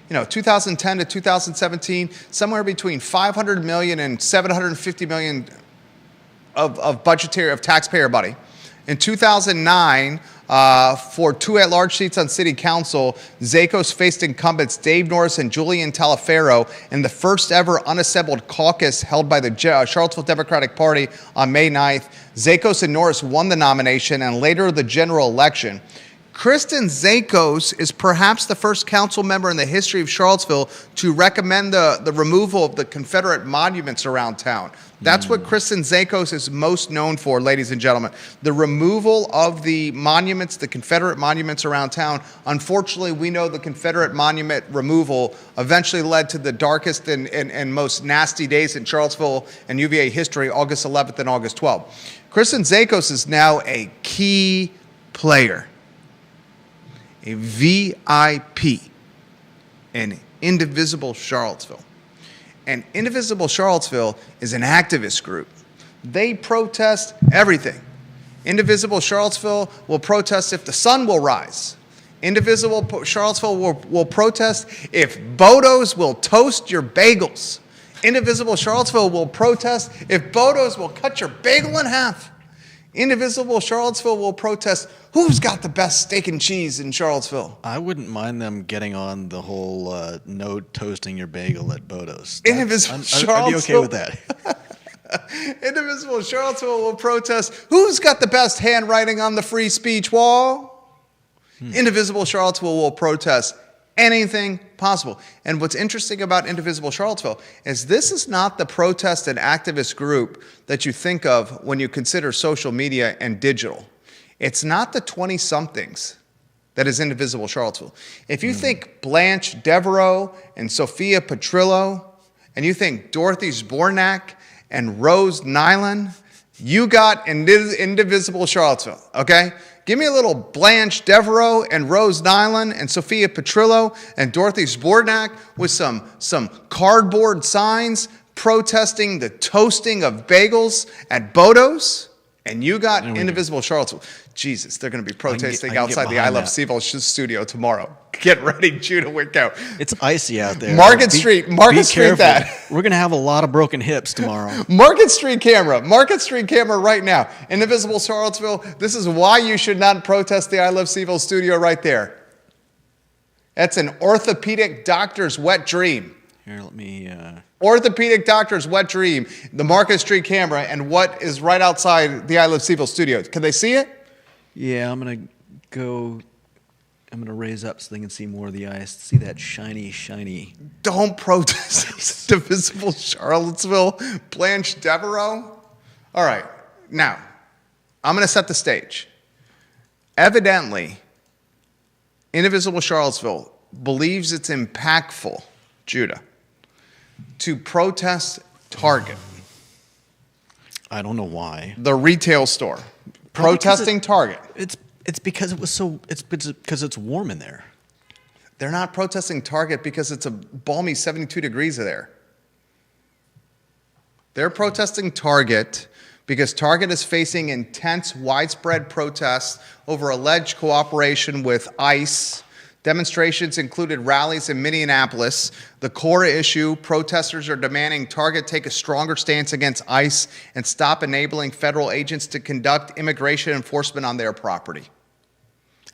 2010 to 2017, somewhere between 500 million and 750 million of taxpayer money. In 2009, for 2 at-large seats on city council, Zakos faced incumbents Dave Norris and Julian Talaferro in the first ever unassembled caucus held by the Charlottesville Democratic Party on May 9th. Zakos and Norris won the nomination and later the general election. Kristen Zakos is perhaps the first council member in the history of Charlottesville to recommend the removal of the Confederate monuments around town. That's what Kristen Zakos is most known for, ladies and gentlemen. The removal of the monuments, the Confederate monuments around town. Unfortunately, we know the Confederate monument removal eventually led to the darkest and most nasty days in Charlottesville and UVA history, August 11th and August 12th. Kristen Zakos is now a key player, a VIP in Indivisible Charlottesville. And Indivisible Charlottesville is an activist group. They protest everything. Indivisible Charlottesville will protest if the sun will rise. Indivisible Charlottesville will protest if Bodos will toast your bagels. Indivisible Charlottesville will protest if Bodos will cut your bagel in half. Indivisible Charlottesville will protest who's got the best steak and cheese in Charlottesville. I wouldn't mind them getting on the whole no toasting your bagel at Bodos. Indivisible Charlottesville. I'd be okay with that. Indivisible Charlottesville will protest who's got the best handwriting on the free speech wall. Indivisible Charlottesville will protest anything possible. And what's interesting about Indivisible Charlottesville is this is not the protest and activist group that you think of when you consider social media and digital. It's not the 20-somethings that is indivisible Charlottesville. If you think Blanche Devereaux and Sophia Petrillo, and you think Dorothy Zbornak and Rose Nyland, you got indivisible Charlottesville, okay? Give me a little Blanche Devereaux and Rose Nyland and Sophia Petrillo and Dorothy Zbornak with some cardboard signs protesting the toasting of bagels at Bodo's, and you got indivisible Charlottesville. Jesus, they're going to be protesting outside the I Love CVille studio tomorrow. Get ready, Judah Wickow. It's icy out there. Market Street that. We're going to have a lot of broken hips tomorrow. Market Street camera right now. Indivisible Charlottesville, this is why you should not protest the I Love CVille studio right there. That's an orthopedic doctor's wet dream. Here, let me... Orthopedic doctor's wet dream, the Market Street camera, and what is right outside the I Love CVille studio. Can they see it? Yeah, I'm going to raise up so they can see more of the ice. See that shiny. Don't protest indivisible Charlottesville, Blanche Devereaux. All right, now, I'm going to set the stage. Evidently, indivisible Charlottesville believes it's impactful, Judah, to protest Target. I don't know why. The retail store. Protesting Target. It's because because it's warm in there. They're not protesting Target because it's a balmy 72 degrees there. They're protesting Target because Target is facing intense, widespread protests over alleged cooperation with ICE. Demonstrations included rallies in Minneapolis. The core issue, protesters are demanding Target take a stronger stance against ICE and stop enabling federal agents to conduct immigration enforcement on their property.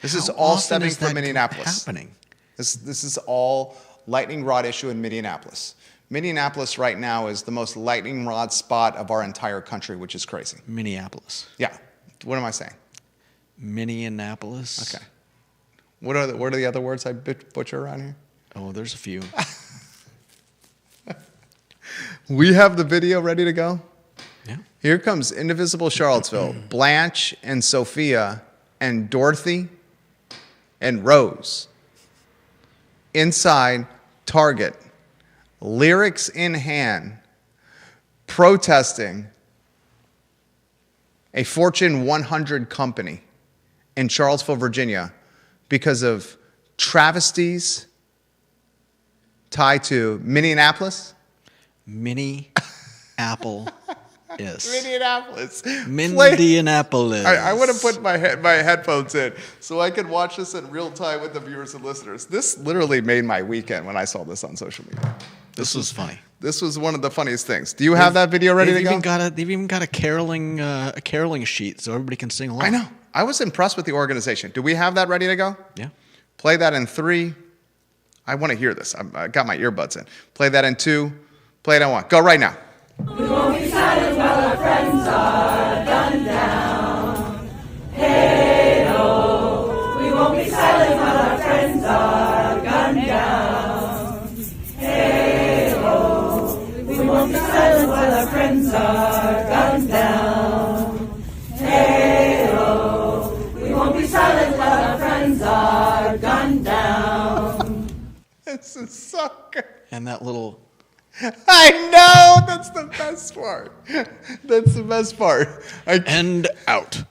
This is all stemming from Minneapolis. Happening? This is all lightning rod issue in Minneapolis. Minneapolis right now is the most lightning rod spot of our entire country, which is crazy. Minneapolis. Yeah. What am I saying? Minneapolis. Okay. What are the other words I butcher around here? Oh, there's a few. We have the video ready to go. Yeah. Here comes indivisible Charlottesville. Blanche and Sophia and Dorothy and Rose inside Target, lyrics in hand, protesting a Fortune 100 company in Charlottesville, Virginia, because of travesties tied to Minneapolis. Minneapolis. Minneapolis. Minneapolis. I want to put my headphones in so I can watch this in real time with the viewers and listeners. This literally made my weekend when I saw this on social media. This was funny. This was one of the funniest things. Do you have that video ready to go? They've even got a caroling sheet so everybody can sing along. I know. I was impressed with the organization. Do we have that ready to go? Yeah. Play that in 3. I want to hear this. I got my earbuds in. Play that in 2. Play it in 1. Go right now. We won't be silent while our friends are gunned down. Hey-oh. We won't be silent while our friends are gunned down. Hey-oh. We won't be silent while our friends are gunned down. Hey-oh. We won't be silent while our friends are gunned down. This is so good. And that little... I know! That's the best part. That's the best part. And out.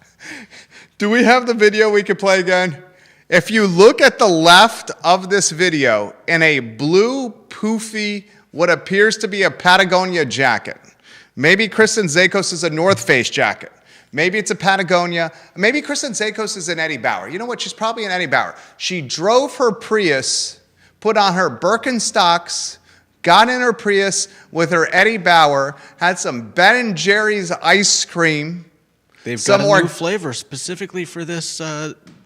Do we have the video we could play again? If you look at the left of this video in a blue, poofy, what appears to be a Patagonia jacket, maybe Kristen Zakos is a North Face jacket. Maybe it's a Patagonia. Maybe Kristen Zakos is an Eddie Bauer. You know what? She's probably an Eddie Bauer. She drove her Prius, put on her Birkenstocks, got in her Prius with her Eddie Bauer, had some Ben & Jerry's ice cream. They've got a new flavor specifically for this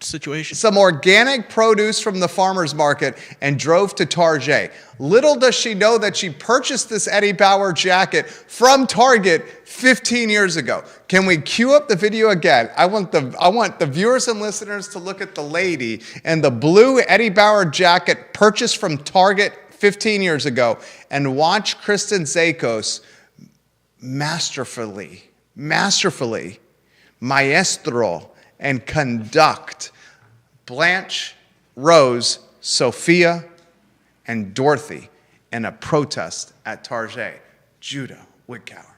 situation. Some organic produce from the farmer's market and drove to Target. Little does she know that she purchased this Eddie Bauer jacket from Target 15 years ago. Can we cue up the video again? I want the viewers and listeners to look at the lady in the blue Eddie Bauer jacket purchased from Target 15 years ago and watch Kristen Zakos masterfully, maestro, and conduct Blanche Rose, Sophia, and Dorothy in a protest at Target. Judah Wickower.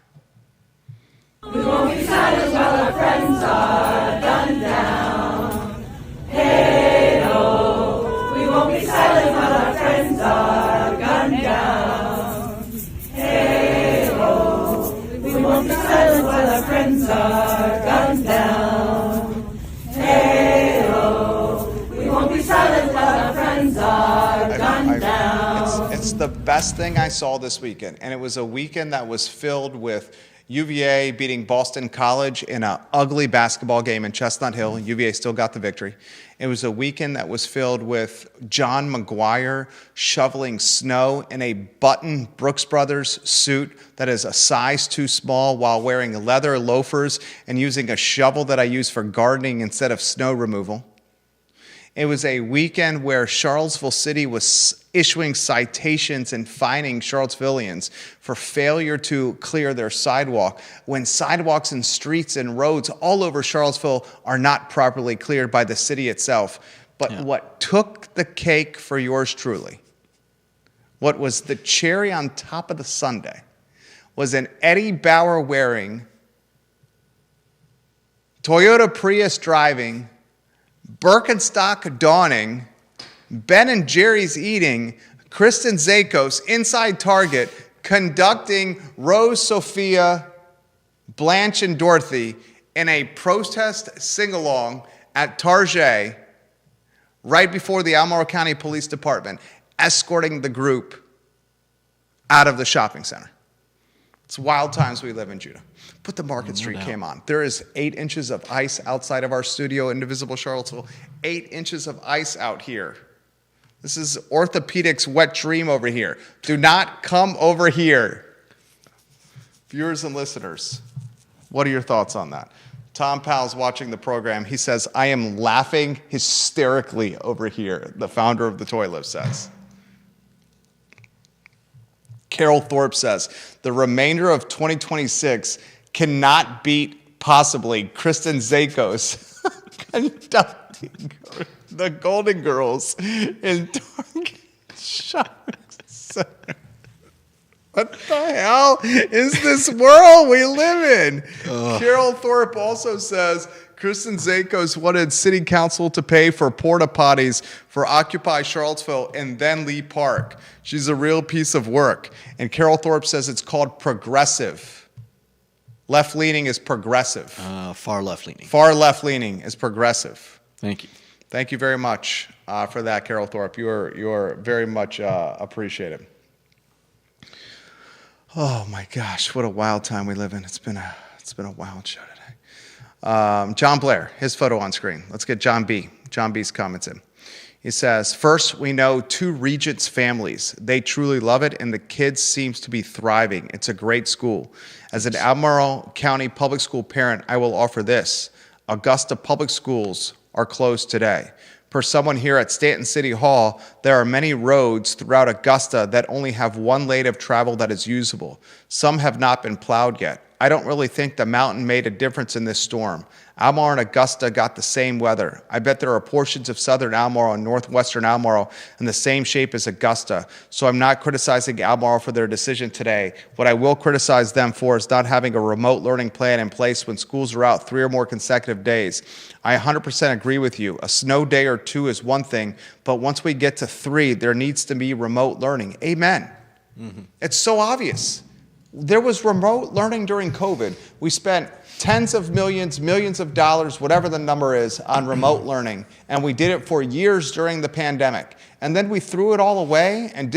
We won't be silent while our friends are gunned down. Hey-oh. We won't be silent while our friends are gunned down. Hey-oh. We won't be silent while our friends are gunned down. Hey-oh. We won't be silent while our friends are gunned down. It's the best thing I saw this weekend, and it was a weekend that was filled with UVA beating Boston College in an ugly basketball game in Chestnut Hill. UVA still got the victory. It was a weekend that was filled with John McGuire shoveling snow in a button Brooks Brothers suit that is a size too small while wearing leather loafers and using a shovel that I use for gardening instead of snow removal. It was a weekend where Charlottesville City was issuing citations and fining Charlottesvillians for failure to clear their sidewalk when sidewalks and streets and roads all over Charlottesville are not properly cleared by the city itself. But what took the cake for yours truly, what was the cherry on top of the sundae, was an Eddie Bauer wearing, Toyota Prius driving, Birkenstock donning, Ben and Jerry's eating, Kristen Zakos inside Target conducting Rose, Sophia, Blanche, and Dorothy in a protest sing-along at Target right before the Albemarle County Police Department, escorting the group out of the shopping center. It's wild times we live in, Judah. But the Market Street came on. There is 8 inches of ice outside of our studio in Indivisible Charlottesville. 8 inches of ice out here. This is orthopedics wet dream over here. Do not come over here. Viewers and listeners, what are your thoughts on that? Tom Powell's watching the program. He says, I am laughing hysterically over here, the founder of the Toy Lift says. Carol Thorpe says, the remainder of 2026 cannot beat possibly Kristen Zakos conducting the Golden Girls in Target Shopping Center. What the hell is this world we live in? Carol Thorpe also says, Kristen Zakos wanted city council to pay for porta potties for Occupy Charlottesville and then Lee Park. She's a real piece of work. And Carol Thorpe says it's called progressive. Left-leaning is progressive. Far left-leaning. Far left-leaning is progressive. Thank you. Thank you very much for that, Carol Thorpe. You're very much appreciated. Oh my gosh, what a wild time we live in. It's been a wild show today. John Blair, his photo on screen. Let's get John B. John B's comments in. He says, first, we know 2 Regents families. They truly love it, and the kids seems to be thriving. It's a great school. As an Albemarle County public school parent, I will offer this. Augusta public schools are closed today. Per someone here at Stanton City Hall, there are many roads throughout Augusta that only have 1 lane of travel that is usable. Some have not been plowed yet. I don't really think the mountain made a difference in this storm. Albemarle and Augusta got the same weather. I bet there are portions of southern Albemarle and northwestern Albemarle in the same shape as Augusta, so I'm not criticizing Albemarle for their decision today. What I will criticize them for is not having a remote learning plan in place when schools are out 3 or more consecutive days. I 100% agree with you. A snow day or 2 is one thing, but once we get to 3, there needs to be remote learning. Amen. Mm-hmm. It's so obvious. There was remote learning during COVID. We spent tens of millions, millions of dollars, whatever the number is, on remote learning, and we did it for years during the pandemic. And then we threw it all away and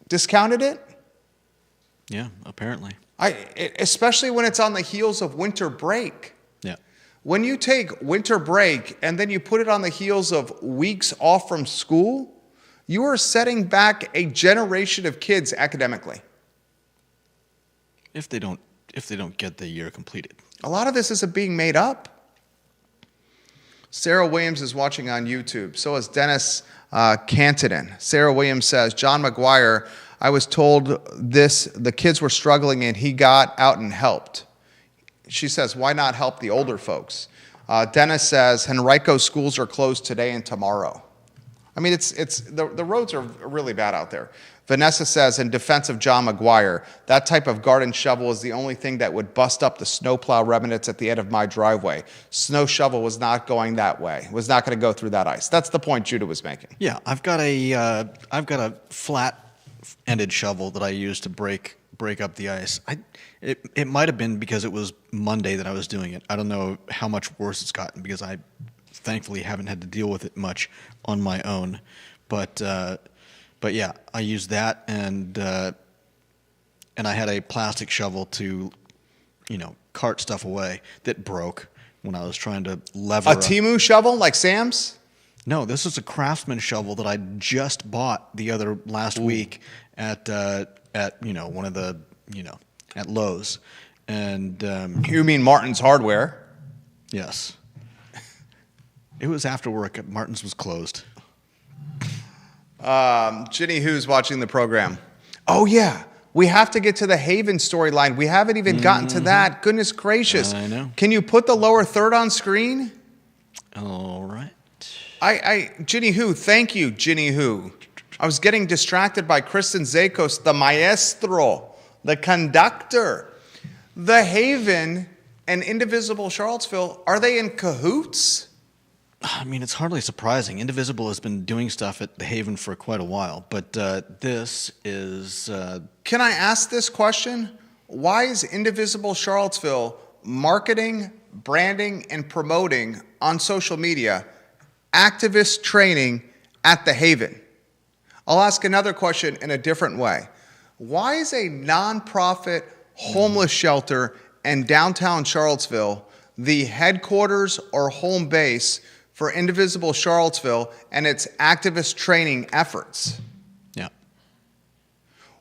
discounted it? Yeah, apparently. Especially when it's on the heels of winter break. Yeah. When you take winter break and then you put it on the heels of weeks off from school, you are setting back a generation of kids academically. If they don't get the year completed. A lot of this isn't being made up. Sarah Williams is watching on YouTube. So is Dennis Cantonin. Sarah Williams says, John McGuire, I was told the kids were struggling and he got out and helped. She says, why not help the older folks? Dennis says, Henrico schools are closed today and tomorrow. I mean, it's the roads are really bad out there. Vanessa says, in defense of John McGuire, that type of garden shovel is the only thing that would bust up the snowplow remnants at the end of my driveway. Snow shovel was not going that way. Was not going to go through that ice. That's the point Judah was making. Yeah, I've got a flat-ended shovel that I use to break up the ice. It might have been because it was Monday that I was doing it. I don't know how much worse it's gotten because I thankfully haven't had to deal with it much on my own. But yeah, I used that, and I had a plastic shovel to, cart stuff away that broke when I was trying to lever. A Temu shovel like Sam's? No, this is a Craftsman shovel that I just bought the other last week at one of the at Lowe's, and you mean Martin's Hardware? Yes. It was after work. Martin's was closed. Ginny Who's watching the program. Oh, yeah. We have to get to the Haven storyline. We haven't even gotten to that. Goodness gracious. I know. Can you put the lower third on screen? All right. Ginny Who, thank you, Ginny Who. I was getting distracted by Kristen Zakos, the maestro, the conductor. The Haven and Indivisible Charlottesville, are they in cahoots? I mean, it's hardly surprising. Indivisible has been doing stuff at the Haven for quite a while, but this is... Can I ask this question? Why is Indivisible Charlottesville marketing, branding, and promoting on social media activist training at the Haven? I'll ask another question in a different way. Why is a nonprofit homeless shelter in downtown Charlottesville the headquarters or home base for Indivisible Charlottesville and its activist training efforts? Yeah.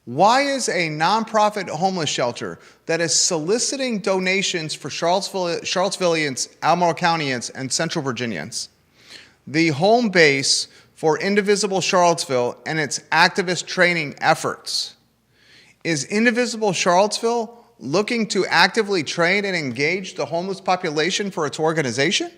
Why is a nonprofit homeless shelter that is soliciting donations for Charlottesvillians, Albemarle Countyans, and Central Virginians the home base for Indivisible Charlottesville and its activist training efforts? Is Indivisible Charlottesville looking to actively train and engage the homeless population for its organization?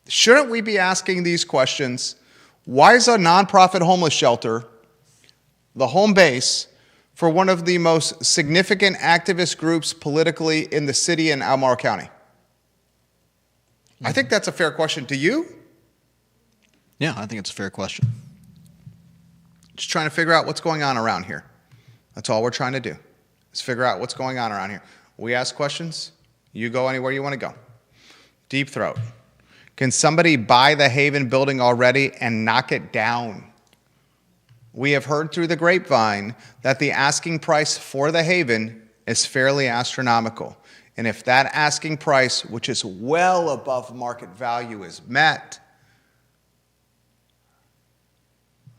Shouldn't we be asking these questions? Why is a nonprofit homeless shelter the home base for one of the most significant activist groups politically in the city and Albemarle County? I think that's a fair question. Do you? Yeah, I think it's a fair question. Just trying to figure out what's going on around here. That's all we're trying to do, is figure out what's going on around here. We ask questions. You go anywhere you want to go. Deep Throat. Can somebody buy the Haven building already and knock it down? We have heard through the grapevine that the asking price for the Haven is fairly astronomical. And if that asking price, which is well above market value, is met,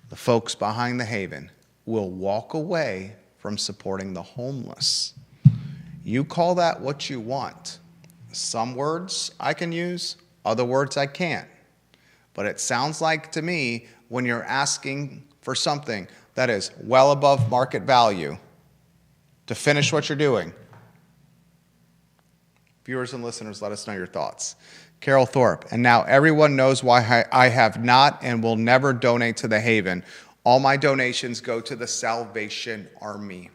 the folks behind the Haven will walk away from supporting the homeless. You call that what you want. Some words I can use, other words I can't. But it sounds like to me, when you're asking for something that is well above market value to finish what you're doing, viewers and listeners, let us know your thoughts. Carol Thorpe, and now everyone knows why I have not and will never donate to the Haven. All my donations go to the Salvation Army.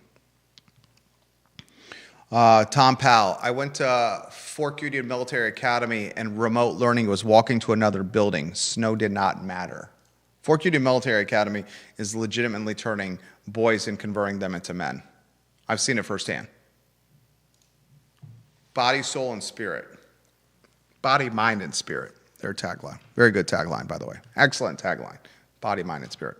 Tom Powell, I went to Fort Union Military Academy and remote learning was walking to another building. Snow did not matter. Fort Union Military Academy is legitimately turning boys and converting them into men. I've seen it firsthand. Body, soul, and spirit. Body, mind, and spirit. Their tagline. Very good tagline, by the way. Excellent tagline. Body, mind, and spirit.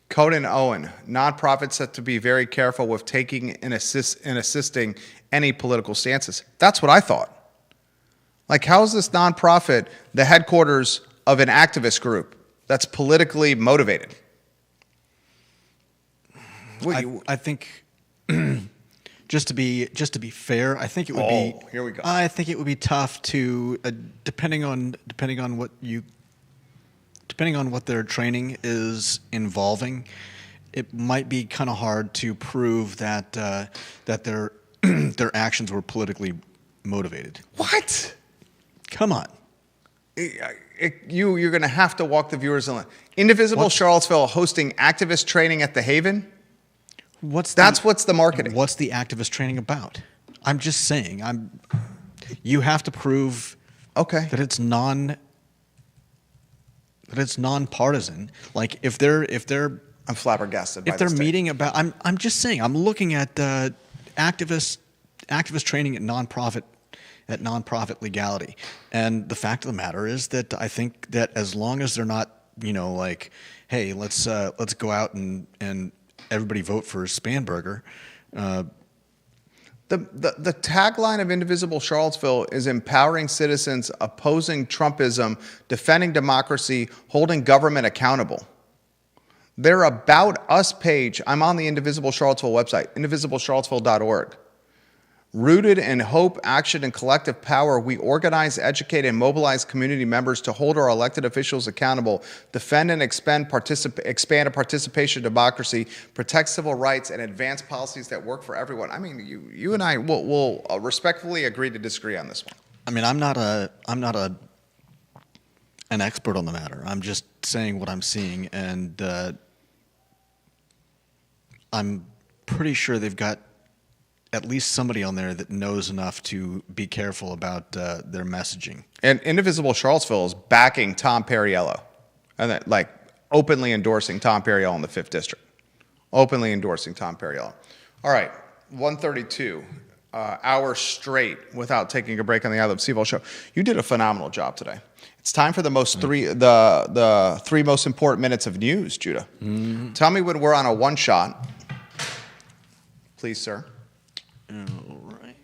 Conan Owen, nonprofits have to be very careful with taking and assisting any political stances. That's what I thought. Like, how is this nonprofit the headquarters of an activist group that's politically motivated? I think just to be fair, I think it would be. Here we go. I think it would be tough to depending on what their training is involving. It might be kind of hard to prove that that their their actions were politically motivated. What? Come on. You're going to have to walk the viewers in. Indivisible Charlottesville hosting activist training at the Haven. What's the marketing? What's the activist training about? I'm just saying. You have to prove that it's nonpartisan. Like if they're I'm flabbergasted. If they're meeting about, I'm just saying. I'm looking at activist training at nonprofit legality, and the fact of the matter is that I think that as long as they're not, like, hey, let's go out and everybody vote for Spanberger. The tagline of Indivisible Charlottesville is empowering citizens, opposing Trumpism, defending democracy, holding government accountable. Their About Us page, I'm on the Indivisible Charlottesville website, indivisiblecharlottesville.org. Rooted in hope, action, and collective power, we organize, educate, and mobilize community members to hold our elected officials accountable, defend and expand a participation democracy, protect civil rights, and advance policies that work for everyone. I mean, you and I will respectfully agree to disagree on this one. I mean, I'm not an expert on the matter. I'm just saying what I'm seeing, and I'm pretty sure they've got at least somebody on there that knows enough to be careful about their messaging. And Indivisible Charlottesville is backing Tom Perriello, and openly endorsing Tom Perriello in the 5th District. Openly endorsing Tom Perriello. All right, 1:32, hours straight without taking a break on the I Love CVille show. You did a phenomenal job today. It's time for the three most important minutes of news, Judah. Mm-hmm. Tell me when we're on a one shot. Please, sir. All right.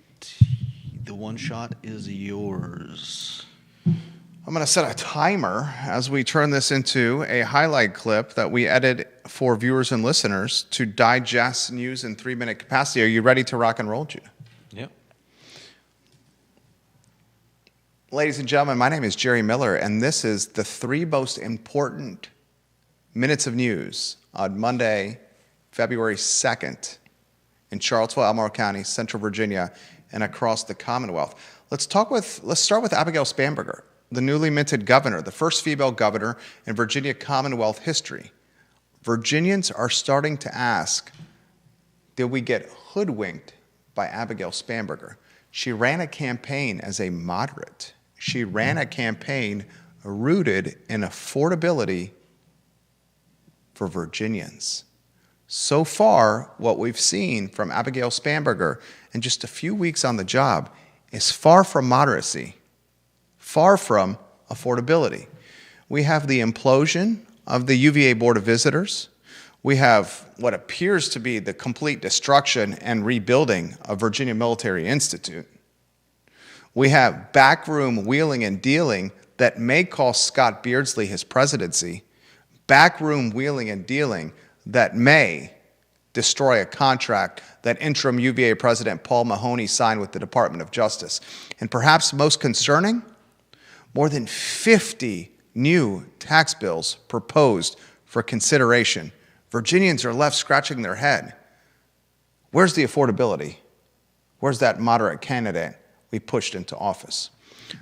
The one shot is yours. I'm going to set a timer as we turn this into a highlight clip that we edit for viewers and listeners to digest news in 3-minute capacity. Are you ready to rock and roll, Judah? Yep. Ladies and gentlemen, my name is Jerry Miller, and this is the 3 most important minutes of news on Monday, February 2nd. In Charlottesville, Albemarle County, Central Virginia, and across the Commonwealth. Let's start with Abigail Spanberger, the newly minted governor, the first female governor in Virginia Commonwealth history. Virginians are starting to ask, did we get hoodwinked by Abigail Spanberger? She ran a campaign as a moderate. She ran a campaign rooted in affordability for Virginians. So far, what we've seen from Abigail Spanberger in just a few weeks on the job is far from moderacy, far from affordability. We have the implosion of the UVA Board of Visitors. We have what appears to be the complete destruction and rebuilding of Virginia Military Institute. We have backroom wheeling and dealing that may cost Scott Beardsley his presidency, backroom wheeling and dealing that may destroy a contract that interim UVA President Paul Mahoney signed with the Department of Justice. And perhaps most concerning, more than 50 new tax bills proposed for consideration. Virginians are left scratching their head. Where's the affordability? Where's that moderate candidate we pushed into office?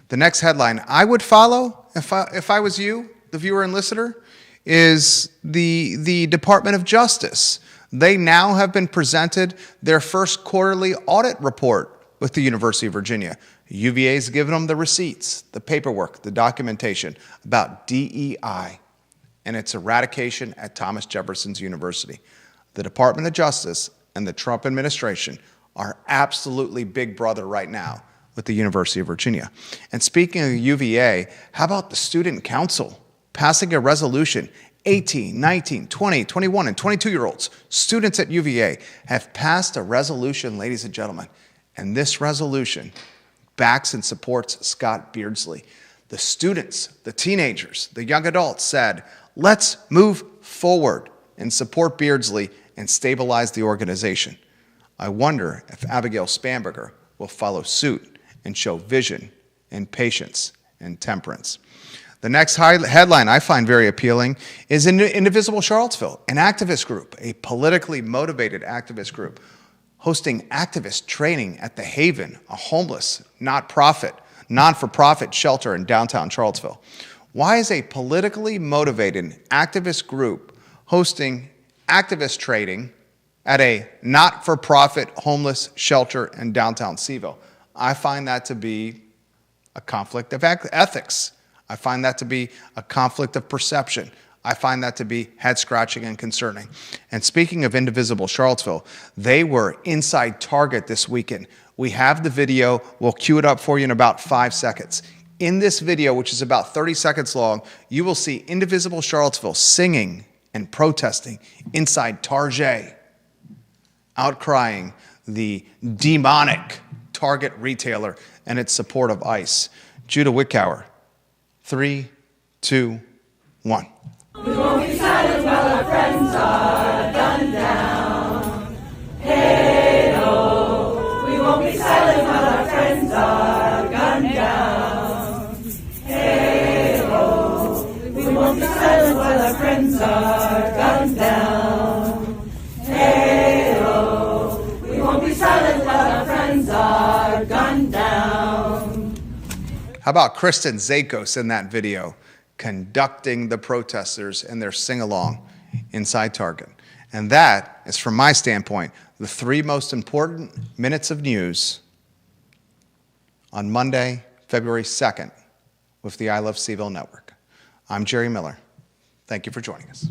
The next headline I would follow if I was you, the viewer and listener, is the Department of Justice. They now have been presented their first quarterly audit report with the University of Virginia. UVA's given them the receipts, the paperwork, the documentation about DEI and its eradication at Thomas Jefferson's University. The Department of Justice and the Trump administration are absolutely big brother right now with the University of Virginia. And speaking of UVA, how about the Student Council passing a resolution? 18, 19, 20, 21, and 22-year-olds, students at UVA, have passed a resolution, ladies and gentlemen. And this resolution backs and supports Scott Beardsley. The students, the teenagers, the young adults said, let's move forward and support Beardsley and stabilize the organization. I wonder if Abigail Spanberger will follow suit and show vision and patience and temperance. The next headline I find very appealing is Indivisible Charlottesville, an activist group, a politically motivated activist group, hosting activist training at the Haven, a homeless, not-for-profit non-for-profit shelter in downtown Charlottesville. Why is a politically motivated activist group hosting activist trading at a not-for-profit homeless shelter in downtown CVille? I find that to be a conflict of ethics. I find that to be a conflict of perception. I find that to be head-scratching and concerning. And speaking of Indivisible Charlottesville, they were inside Target this weekend. We have the video. We'll cue it up for you in about 5 seconds. In this video, which is about 30 seconds long, you will see Indivisible Charlottesville singing and protesting inside Target, outcrying the demonic Target retailer and its support of ICE. Judah Wickower, 3, 2, 1. We won't be silent while our friends are gunned down. Hey-oh. We won't be silent while our friends are gunned down. Hey-oh. We won't be silent while our friends are gunned down. Hey-oh. We won't be silent while our friends are gunned down. How about Kristen Zakos in that video, conducting the protesters and their sing-along inside Target? And that is, from my standpoint, the 3 most important minutes of news on Monday, February 2nd, with the I Love CVille Network. I'm Jerry Miller. Thank you for joining us.